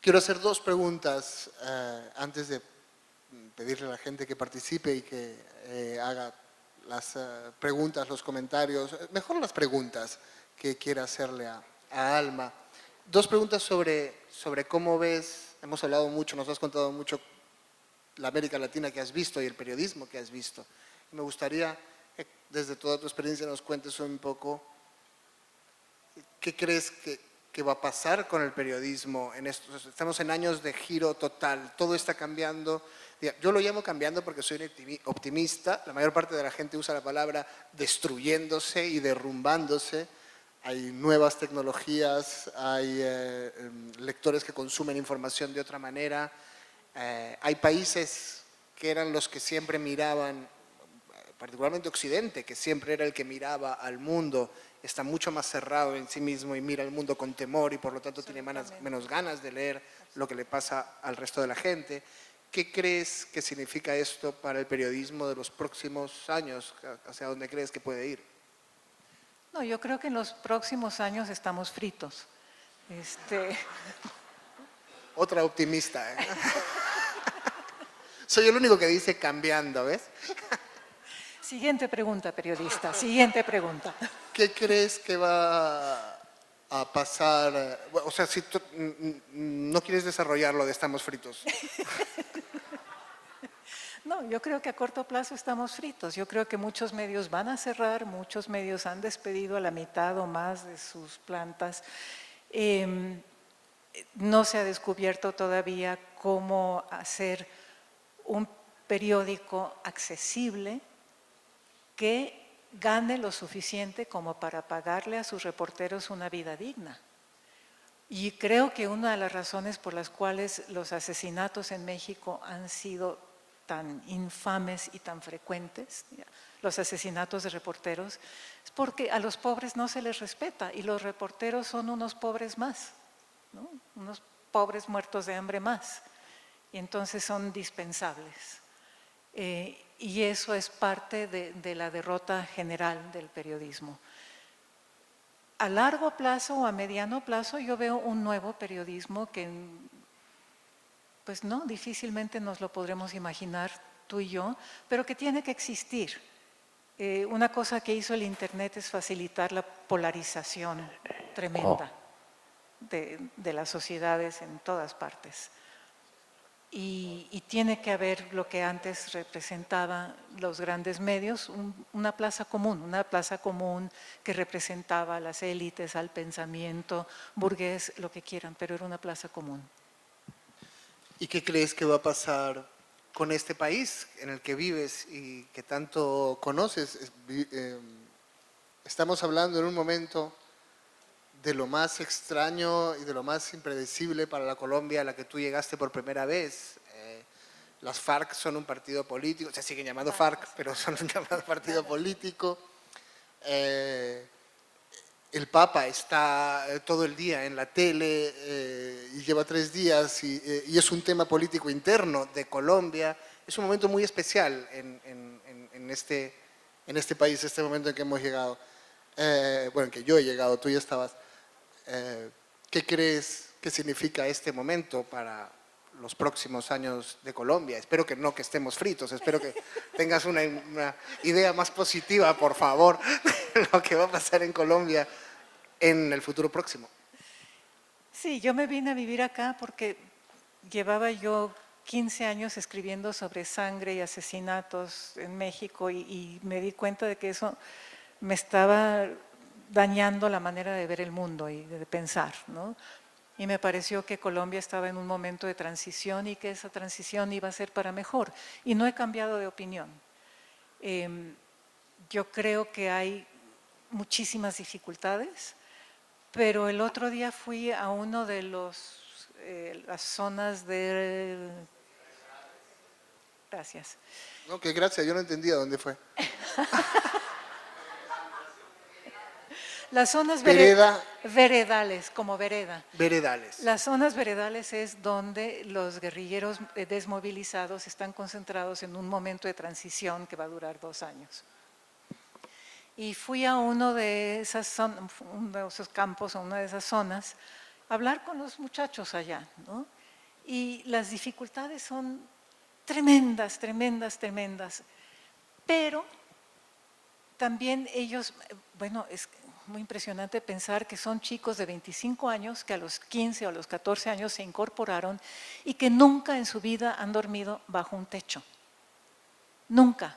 Quiero hacer 2 preguntas antes de pedirle a la gente que participe y que haga las preguntas, los comentarios, mejor las preguntas que quiera hacerle a Alma. 2 preguntas sobre cómo ves, hemos hablado mucho, nos has contado mucho la América Latina que has visto y el periodismo que has visto. Me gustaría que desde toda tu experiencia nos cuentes un poco qué crees que va a pasar con el periodismo en estos. Estamos en años de giro total, todo está cambiando. Yo lo llamo cambiando porque soy un optimista, la mayor parte de la gente usa la palabra destruyéndose y derrumbándose. Hay nuevas tecnologías, hay lectores que consumen información de otra manera, hay países que eran los que siempre miraban, particularmente Occidente, que siempre era el que miraba al mundo, está mucho más cerrado en sí mismo y mira al mundo con temor y por lo tanto tiene menos ganas de leer lo que le pasa al resto de la gente. ¿Qué crees que significa esto para el periodismo de los próximos años? ¿Hacia dónde crees que puede ir? No, yo creo que en los próximos años estamos fritos. Otra optimista, ¿eh? Soy el único que dice cambiando, ¿ves? Siguiente pregunta, periodista. Siguiente pregunta. ¿Qué crees que va a pasar? O sea, si tú no quieres desarrollarlo de estamos fritos. No, yo creo que a corto plazo estamos fritos. Yo creo que muchos medios van a cerrar, muchos medios han despedido a la mitad o más de sus plantas. No se ha descubierto todavía cómo hacer un periódico accesible que gane lo suficiente como para pagarle a sus reporteros una vida digna. Y creo que una de las razones por las cuales los asesinatos en México han sido tan infames y tan frecuentes, los asesinatos de reporteros, es porque a los pobres no se les respeta y los reporteros son unos pobres más, ¿no? Unos pobres muertos de hambre más, y entonces son dispensables. Y eso es parte de la derrota general del periodismo. A largo plazo o a mediano plazo yo veo un nuevo periodismo que pues no, difícilmente nos lo podremos imaginar tú y yo, pero que tiene que existir. Una cosa que hizo el Internet es facilitar la polarización tremenda de las sociedades en todas partes. Y tiene que haber lo que antes representaba los grandes medios, una plaza común que representaba a las élites, al pensamiento burgués, lo que quieran, pero era una plaza común. ¿Y qué crees que va a pasar con este país en el que vives y que tanto conoces? Estamos hablando en un momento de lo más extraño y de lo más impredecible para la Colombia a la que tú llegaste por primera vez. Las FARC son un partido político, se siguen llamando FARC, pero son un llamado partido político. El Papa está todo el día en la tele y lleva 3 días y es un tema político interno de Colombia. Es un momento muy especial en este país, este momento en que hemos llegado. Bueno, en que yo he llegado, tú ya estabas. ¿Qué crees que significa este momento para los próximos años de Colombia? Espero que no que estemos fritos, espero que tengas una idea más positiva, por favor, de lo que va a pasar en Colombia en el futuro próximo. Sí, yo me vine a vivir acá porque llevaba yo 15 años escribiendo sobre sangre y asesinatos en México y me di cuenta de que eso me estaba dañando la manera de ver el mundo y de pensar, ¿no? Y me pareció que Colombia estaba en un momento de transición y que esa transición iba a ser para mejor. Y no he cambiado de opinión. Yo creo que hay muchísimas dificultades, pero el otro día fui a uno de las zonas de… Gracias. No, que gracias, yo no entendía dónde fue. Las zonas Vereda. veredales, como vereda. Veredales. Las zonas veredales es donde los guerrilleros desmovilizados están concentrados en un momento de transición que va a durar 2 años. Y fui a uno de esos campos, a una de esas zonas, a hablar con los muchachos allá, ¿no? Y las dificultades son tremendas, tremendas, tremendas. Pero también ellos, bueno, es muy impresionante pensar que son chicos de 25 años que a los 15 o a los 14 años se incorporaron y que nunca en su vida han dormido bajo un techo. Nunca.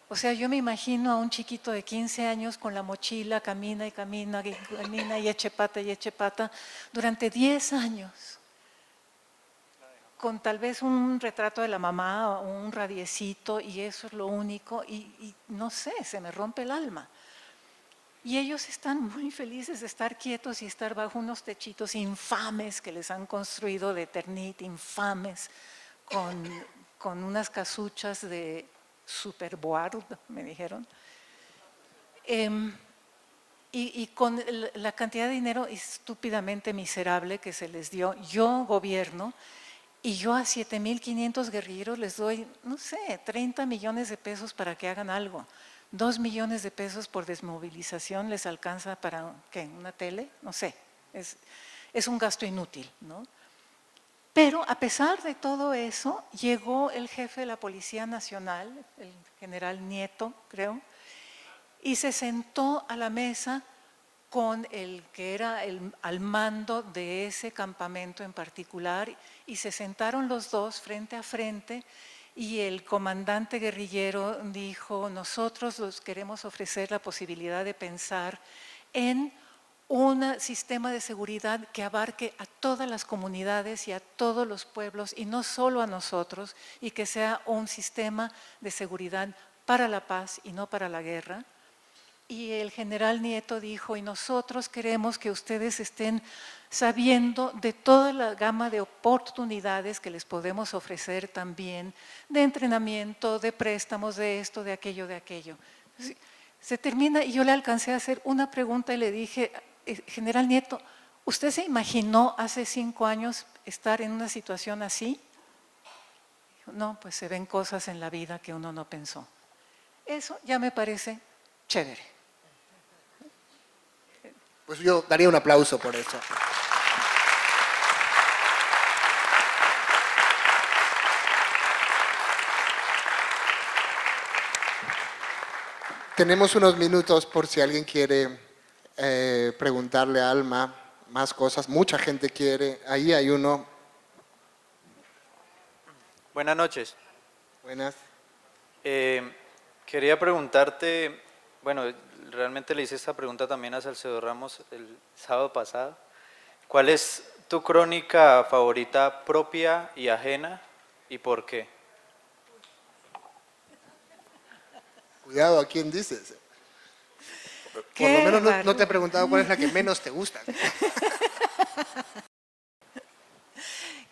O sea, yo me imagino a un chiquito de 15 años con la mochila, camina y camina, camina y eche pata durante 10 años. Con tal vez un retrato de la mamá o un radiecito y eso es lo único y no sé, se me rompe el alma. Y ellos están muy felices de estar quietos y estar bajo unos techitos infames que les han construido de Eternit, infames, con unas casuchas de Superboard, me dijeron. Y con la cantidad de dinero estúpidamente miserable que se les dio, yo gobierno, y yo a 7,500 guerrilleros les doy, no sé, 30 millones de pesos para que hagan algo. 2 millones de pesos por desmovilización les alcanza para, ¿qué? ¿Una tele? No sé, es un gasto inútil, ¿no? Pero a pesar de todo eso, llegó el jefe de la Policía Nacional, el general Nieto, creo, y se sentó a la mesa con el que era al mando de ese campamento en particular y se sentaron los dos frente a frente y el comandante guerrillero dijo, nosotros los queremos ofrecer la posibilidad de pensar en un sistema de seguridad que abarque a todas las comunidades y a todos los pueblos y no solo a nosotros y que sea un sistema de seguridad para la paz y no para la guerra. y el general Nieto dijo, y nosotros queremos que ustedes estén sabiendo de toda la gama de oportunidades que les podemos ofrecer también, de entrenamiento, de préstamos, de esto, de aquello, de aquello. Se termina y yo le alcancé a hacer una pregunta y le dije, general Nieto, ¿usted se imaginó hace 5 años estar en una situación así? Dijo, no, pues se ven cosas en la vida que uno no pensó. Eso ya me parece chévere. Pues yo daría un aplauso por eso. Tenemos unos minutos por si alguien quiere preguntarle a Alma más cosas. Mucha gente quiere. Ahí hay uno. Buenas noches. Buenas. Quería preguntarte, bueno, realmente le hice esta pregunta también a Salcedo Ramos el sábado pasado. ¿Cuál es tu crónica favorita propia y ajena y por qué? Cuidado a quién dices. Por lo menos no te he preguntado cuál es la que menos te gusta.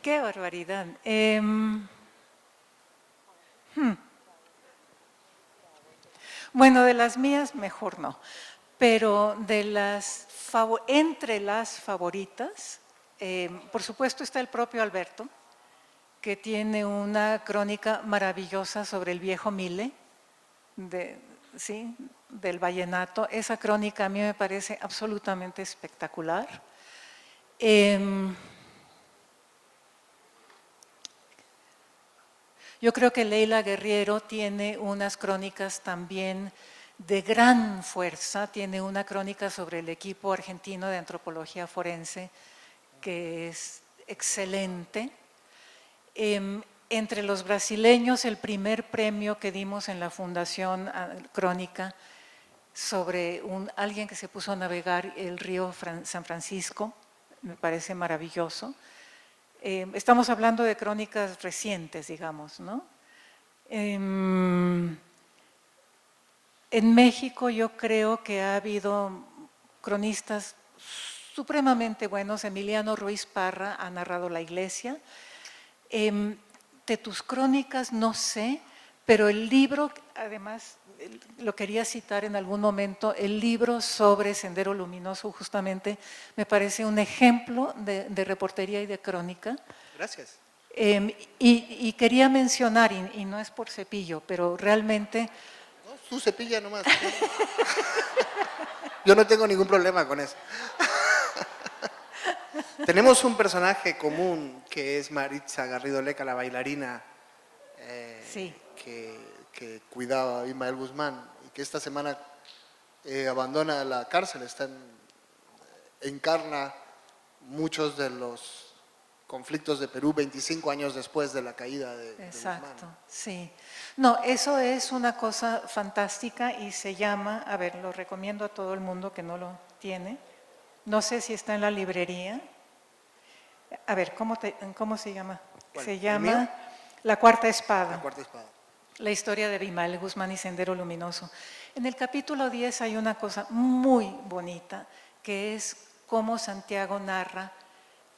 ¡Qué barbaridad! Bueno, de las mías mejor no, pero entre las favoritas, por supuesto está el propio Alberto, que tiene una crónica maravillosa sobre el viejo Mille, del vallenato. Esa crónica a mí me parece absolutamente espectacular. Yo creo que Leila Guerriero tiene unas crónicas también de gran fuerza, tiene una crónica sobre el equipo argentino de antropología forense que es excelente. Entre los brasileños, el primer premio que dimos en la Fundación Crónica sobre alguien que se puso a navegar el río San Francisco, me parece maravilloso. Estamos hablando de crónicas recientes, digamos, ¿no? En México yo creo que ha habido cronistas supremamente buenos. Emiliano Ruiz Parra ha narrado La Iglesia. De tus crónicas no sé, pero el libro, además, lo quería citar en algún momento, el libro sobre Sendero Luminoso justamente me parece un ejemplo de reportería y de crónica. Gracias. Y quería mencionar, y no es por cepillo, pero realmente… No, tú cepilla nomás. Yo no tengo ningún problema con eso. Tenemos un personaje común que es Maritza Garrido Leca, la bailarina sí. que cuidaba a Ismael Guzmán y que esta semana abandona la cárcel, encarna muchos de los conflictos de Perú 25 años después de la caída de Exacto, Guzmán. sí. No, eso es una cosa fantástica y se llama, a ver, lo recomiendo a todo el mundo que no lo tiene. No sé si está en la librería. A ver, ¿cómo se llama? ¿Cuál? Se ¿El llama mío? La Cuarta Espada. La Cuarta Espada. La historia de Ismael Guzmán y Sendero Luminoso. En el capítulo 10 hay una cosa muy bonita, que es cómo Santiago narra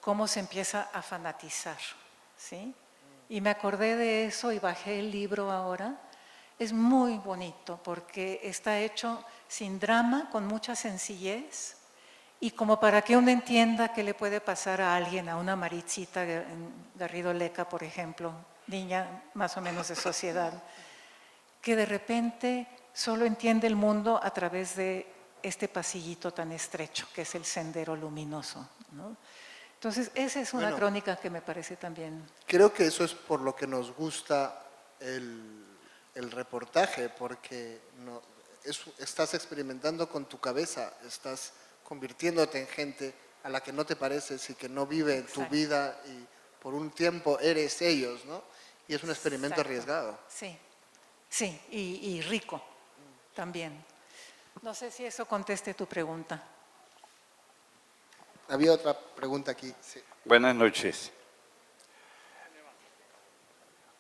cómo se empieza a fanatizar, ¿sí? Y me acordé de eso y bajé el libro ahora. Es muy bonito porque está hecho sin drama, con mucha sencillez, y como para que uno entienda qué le puede pasar a alguien, a una Maritzita Garrido Leca, por ejemplo, niña más o menos de sociedad, que de repente solo entiende el mundo a través de este pasillito tan estrecho que es el Sendero Luminoso, ¿no? Entonces, esa es una crónica que me parece también… Creo que eso es por lo que nos gusta el reportaje, porque estás experimentando con tu cabeza, estás convirtiéndote en gente a la que no te pareces y que no vive en tu vida y por un tiempo eres ellos, ¿no? Y es un experimento arriesgado. Sí, sí, y rico también. No sé si eso conteste tu pregunta. Había otra pregunta aquí. Sí. Buenas noches.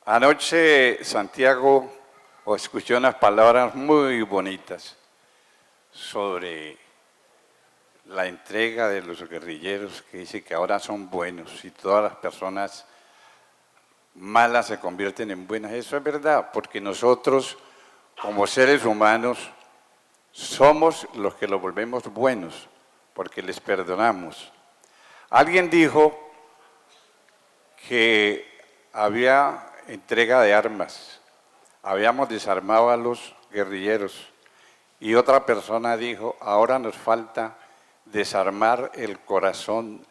Anoche Santiago escuché unas palabras muy bonitas sobre la entrega de los guerrilleros, que dice que ahora son buenos y todas las personas malas se convierten en buenas. Eso es verdad, porque nosotros, como seres humanos, somos los que los volvemos buenos, porque les perdonamos. Alguien dijo que había entrega de armas, habíamos desarmado a los guerrilleros, y otra persona dijo, ahora nos falta desarmar el corazón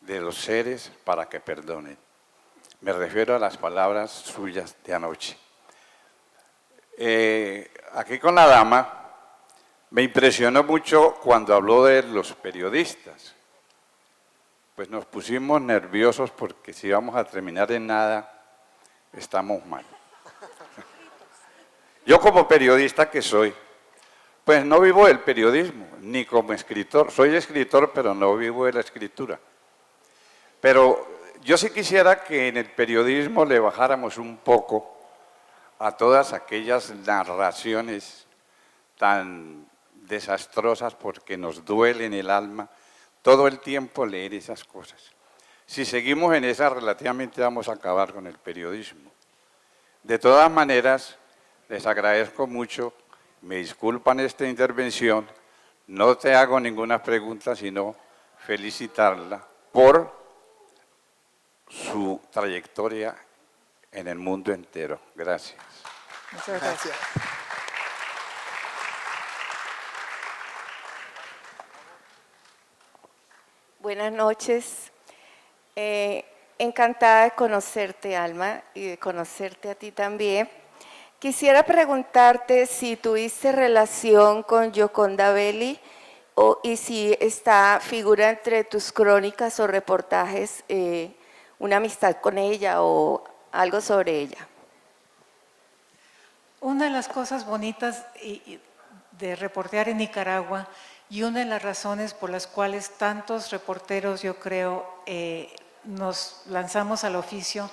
de los seres para que perdonen. Me refiero a las palabras suyas de anoche. Aquí con la dama, me impresionó mucho cuando habló de los periodistas. Pues nos pusimos nerviosos porque si vamos a terminar en nada, estamos mal. Yo como periodista que soy, pues no vivo del periodismo, ni como escritor. Soy escritor, pero no vivo de la escritura. Pero yo sí quisiera que en el periodismo le bajáramos un poco a todas aquellas narraciones tan desastrosas porque nos duele en el alma todo el tiempo leer esas cosas. Si seguimos en esa, relativamente vamos a acabar con el periodismo. De todas maneras, les agradezco mucho, me disculpan esta intervención, no te hago ninguna pregunta, sino felicitarla por su trayectoria en el mundo entero. Gracias. Muchas gracias. Buenas noches. Encantada de conocerte, Alma, y de conocerte a ti también. Quisiera preguntarte si tuviste relación con Gioconda Belli y si figura entre tus crónicas o reportajes una amistad con ella o algo sobre ella. Una de las cosas bonitas de reportear en Nicaragua y una de las razones por las cuales tantos reporteros, yo creo, nos lanzamos al oficio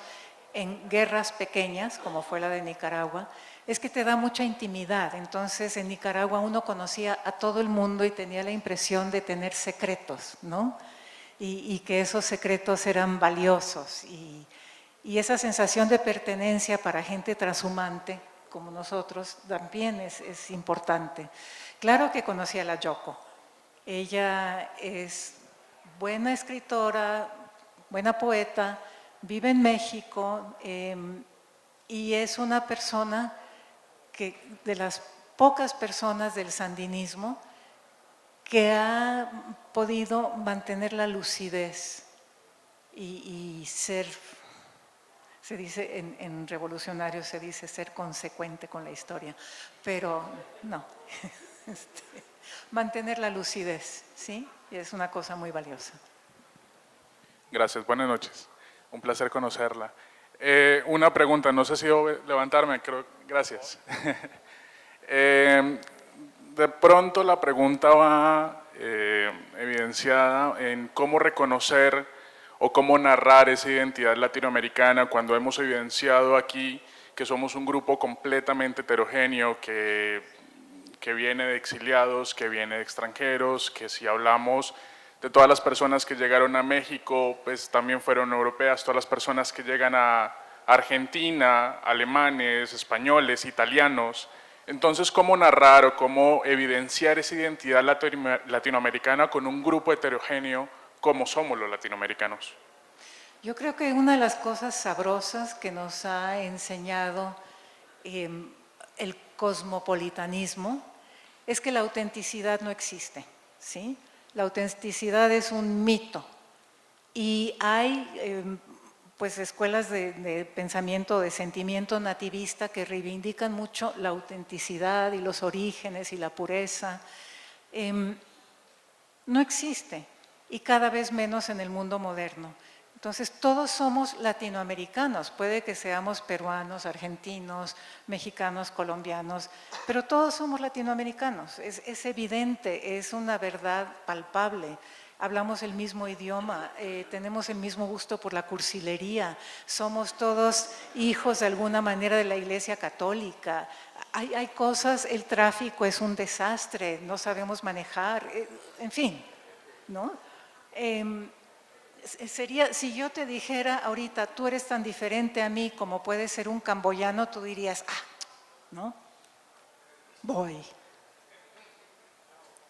en guerras pequeñas, como fue la de Nicaragua, es que te da mucha intimidad. Entonces, en Nicaragua uno conocía a todo el mundo y tenía la impresión de tener secretos, ¿no? Y que esos secretos eran valiosos. Y esa sensación de pertenencia para gente transhumante, como nosotros, también es importante. Claro que conocí a la Yoko. Ella es buena escritora, buena poeta, vive en México y es una persona que, de las pocas personas del sandinismo que ha podido mantener la lucidez y ser, se dice en revolucionario, se dice ser consecuente con la historia, pero no, mantener la lucidez, ¿sí? Y es una cosa muy valiosa. Gracias, buenas noches. Un placer conocerla. Una pregunta, no sé si debo levantarme, creo, gracias. De pronto la pregunta va evidenciada en cómo reconocer o cómo narrar esa identidad latinoamericana cuando hemos evidenciado aquí que somos un grupo completamente heterogéneo, que viene de exiliados, que viene de extranjeros, que si hablamos de todas las personas que llegaron a México, pues también fueron europeas, todas las personas que llegan a Argentina, alemanes, españoles, italianos. Entonces, ¿cómo narrar o cómo evidenciar esa identidad latinoamericana con un grupo heterogéneo como somos los latinoamericanos? Yo creo que una de las cosas sabrosas que nos ha enseñado el cosmopolitanismo es que la autenticidad no existe, ¿sí? La autenticidad es un mito y hay pues escuelas de pensamiento, de sentimiento nativista que reivindican mucho la autenticidad y los orígenes y la pureza. No existe y cada vez menos en el mundo moderno. Entonces, todos somos latinoamericanos, puede que seamos peruanos, argentinos, mexicanos, colombianos, pero todos somos latinoamericanos, es evidente, es una verdad palpable. hablamos el mismo idioma, tenemos el mismo gusto por la cursilería, somos todos hijos de alguna manera de la Iglesia Católica. Hay cosas, el tráfico es un desastre, no sabemos manejar, en fin, ¿no? Sería, si yo te dijera ahorita, tú eres tan diferente a mí como puede ser un camboyano, tú dirías, ¿no? Voy.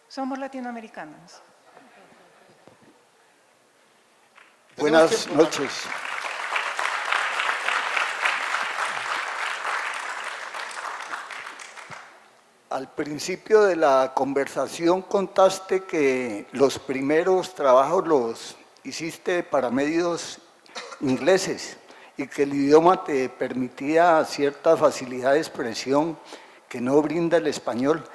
Somos latinoamericanos. Buenas noches. Al principio de la conversación contaste que los primeros trabajos los hiciste para medios ingleses y que el idioma te permitía cierta facilidad de expresión que no brinda el español.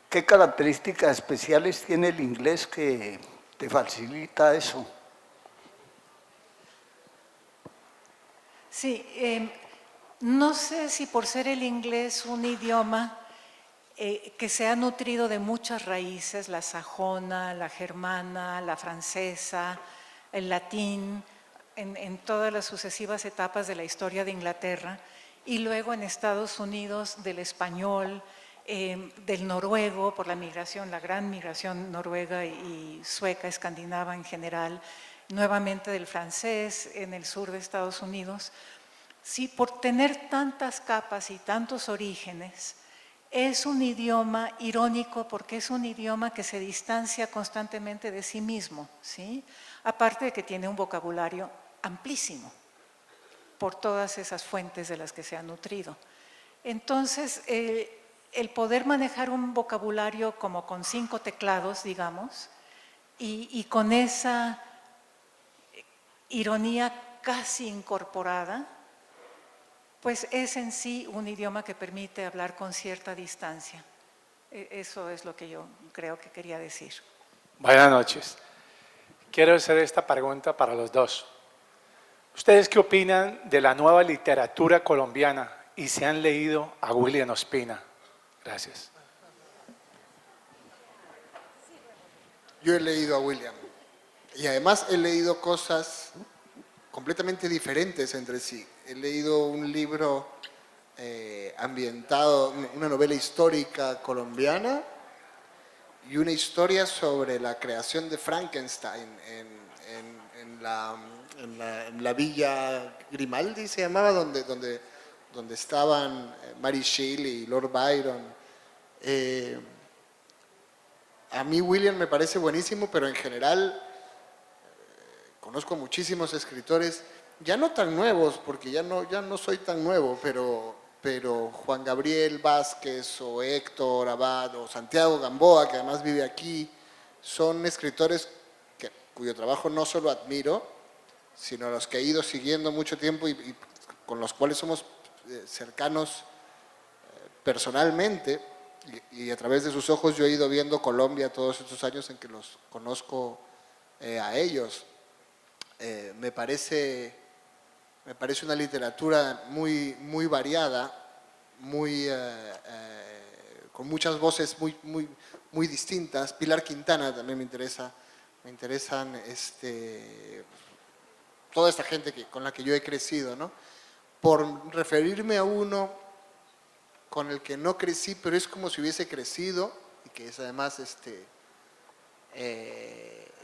¿Qué características especiales tiene el inglés que te facilita eso? Sí, no sé si por ser el inglés un idioma que se ha nutrido de muchas raíces, la sajona, la germana, la francesa, el latín, en todas las sucesivas etapas de la historia de Inglaterra, y luego en Estados Unidos del español, del noruego, por la migración, la gran migración noruega y sueca, escandinava en general, nuevamente del francés en el sur de Estados Unidos. Sí, por tener tantas capas y tantos orígenes, es un idioma irónico porque es un idioma que se distancia constantemente de sí mismo, ¿sí? Aparte de que tiene un vocabulario amplísimo por todas esas fuentes de las que se ha nutrido. Entonces, el poder manejar un vocabulario como con 5 teclados, digamos, y con esa ironía casi incorporada, pues es en sí un idioma que permite hablar con cierta distancia. Eso es lo que yo creo que quería decir. Buenas noches. Quiero hacer esta pregunta para los dos. ¿Ustedes qué opinan de la nueva literatura colombiana y si han leído a William Ospina? Gracias. Yo he leído a William y además he leído cosas completamente diferentes entre sí. He leído un libro ambientado, una novela histórica colombiana y una historia sobre la creación de Frankenstein en la villa Grimaldi, se llamaba, donde estaban Mary Shelley y Lord Byron. A mí William me parece buenísimo, pero en general conozco muchísimos escritores, ya no tan nuevos, porque ya no soy tan nuevo, pero Juan Gabriel Vázquez o Héctor Abad o Santiago Gamboa, que además vive aquí, son escritores cuyo trabajo no solo admiro, sino a los que he ido siguiendo mucho tiempo y con los cuales somos cercanos personalmente, y a través de sus ojos yo he ido viendo Colombia todos estos años en que los conozco a ellos. Me parece una literatura muy variada, con muchas voces muy distintas. Pilar Quintana también me interesan toda esta gente con la que yo he crecido, ¿no? Por referirme a uno con el que no crecí, pero es como si hubiese crecido, y que es además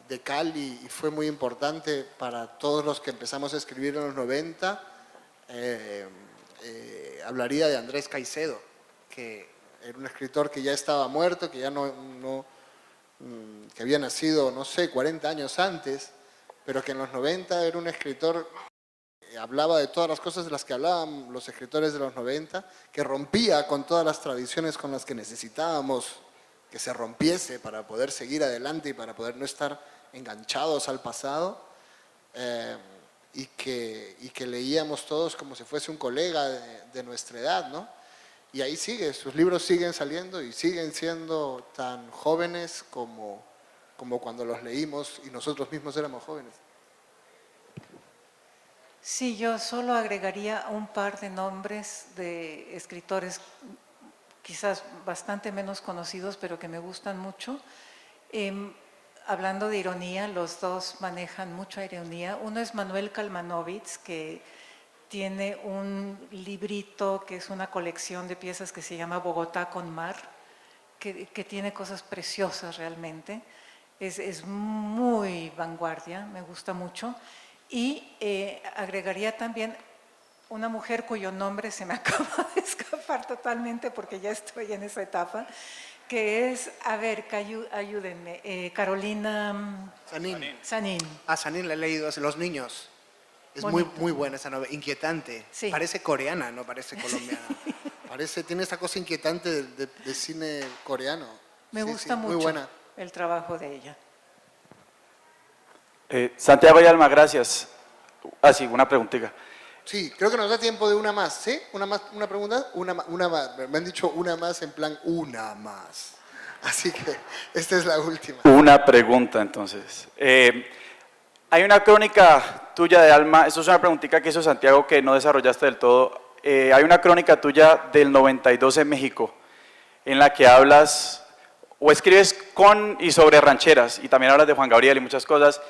de Cali y fue muy importante para todos los que empezamos a escribir en los 90, hablaría de Andrés Caicedo, que era un escritor que ya estaba muerto, que ya que había nacido, no sé, 40 años antes, pero que en los 90 era un escritor que hablaba de todas las cosas de las que hablaban los escritores de los 90, que rompía con todas las tradiciones con las que necesitábamos que se rompiese para poder seguir adelante y para poder no estar enganchados al pasado, y que leíamos todos como si fuese un colega de nuestra edad, ¿no? Y ahí sigue, sus libros siguen saliendo y siguen siendo tan jóvenes como cuando los leímos y nosotros mismos éramos jóvenes. Sí, yo solo agregaría un par de nombres de escritores quizás bastante menos conocidos, pero que me gustan mucho. hablando de ironía, los dos manejan mucha ironía. Uno es Manuel Kalmanovitz, que tiene un librito que es una colección de piezas que se llama Bogotá con mar, que tiene cosas preciosas realmente. Es muy vanguardia, me gusta mucho. Y agregaría también una mujer cuyo nombre se me acaba de escapar totalmente porque ya estoy en esa etapa, que es, a ver, ayúdenme, Carolina Sanín. Ah, Sanín la he leído hace Los niños. Es muy, muy buena esa novela, inquietante. Sí. Parece coreana, no parece colombiana. Tiene esa cosa inquietante de cine coreano. Me Sí, gusta sí, mucho muy buena. el trabajo de ella. Santiago y Alma, gracias. Ah, sí, una preguntita. Sí, creo que nos da tiempo de una más, ¿sí? ¿Una pregunta? Una más. Me han dicho una más en plan una más. Así que esta es la última. Una pregunta, entonces. Hay una crónica tuya de Alma, esto es una preguntita que hizo Santiago que no desarrollaste del todo. Hay una crónica tuya del 92 en México, en la que hablas o escribes con y sobre rancheras, y también hablas de Juan Gabriel y muchas cosas.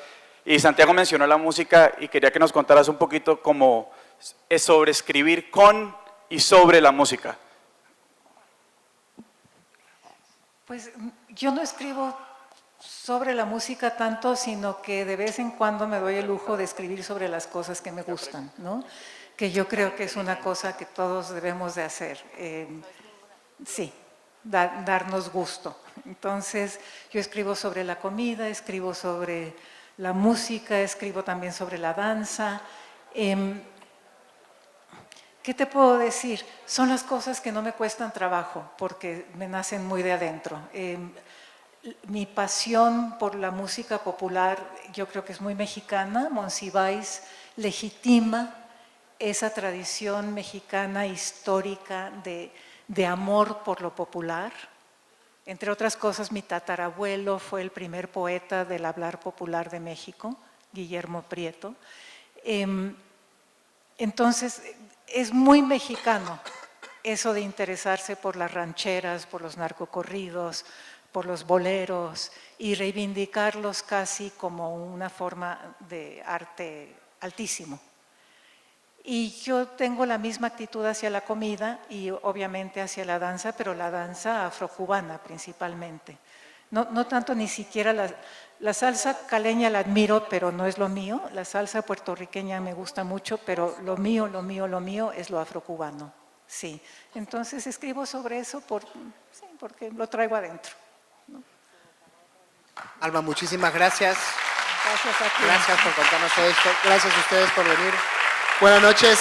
Y Santiago mencionó la música y quería que nos contaras un poquito cómo es sobre escribir con y sobre la música. Pues yo no escribo sobre la música tanto, sino que de vez en cuando me doy el lujo de escribir sobre las cosas que me gustan, ¿no? Que yo creo que es una cosa que todos debemos de hacer. Sí, darnos gusto. Entonces, yo escribo sobre la comida, escribo sobre la música, escribo también sobre la danza. ¿Qué te puedo decir? Son las cosas que no me cuestan trabajo, porque me nacen muy de adentro. Mi pasión por la música popular, yo creo que es muy mexicana. Monsiváis legitima esa tradición mexicana histórica de amor por lo popular. Entre otras cosas, mi tatarabuelo fue el primer poeta del hablar popular de México, Guillermo Prieto. Entonces, es muy mexicano eso de interesarse por las rancheras, por los narcocorridos, por los boleros y reivindicarlos casi como una forma de arte altísimo. Y yo tengo la misma actitud hacia la comida y obviamente hacia la danza, pero la danza afrocubana principalmente. No tanto ni siquiera la salsa caleña la admiro, pero no es lo mío. La salsa puertorriqueña me gusta mucho, pero lo mío es lo afrocubano. Sí. Entonces escribo sobre eso porque lo traigo adentro, ¿no? Alma, muchísimas gracias. Gracias a ti. Gracias por contarnos todo esto. Gracias a ustedes por venir. Buenas noches.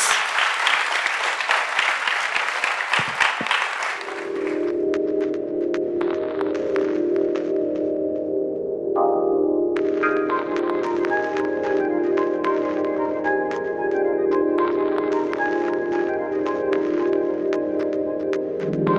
Thank you.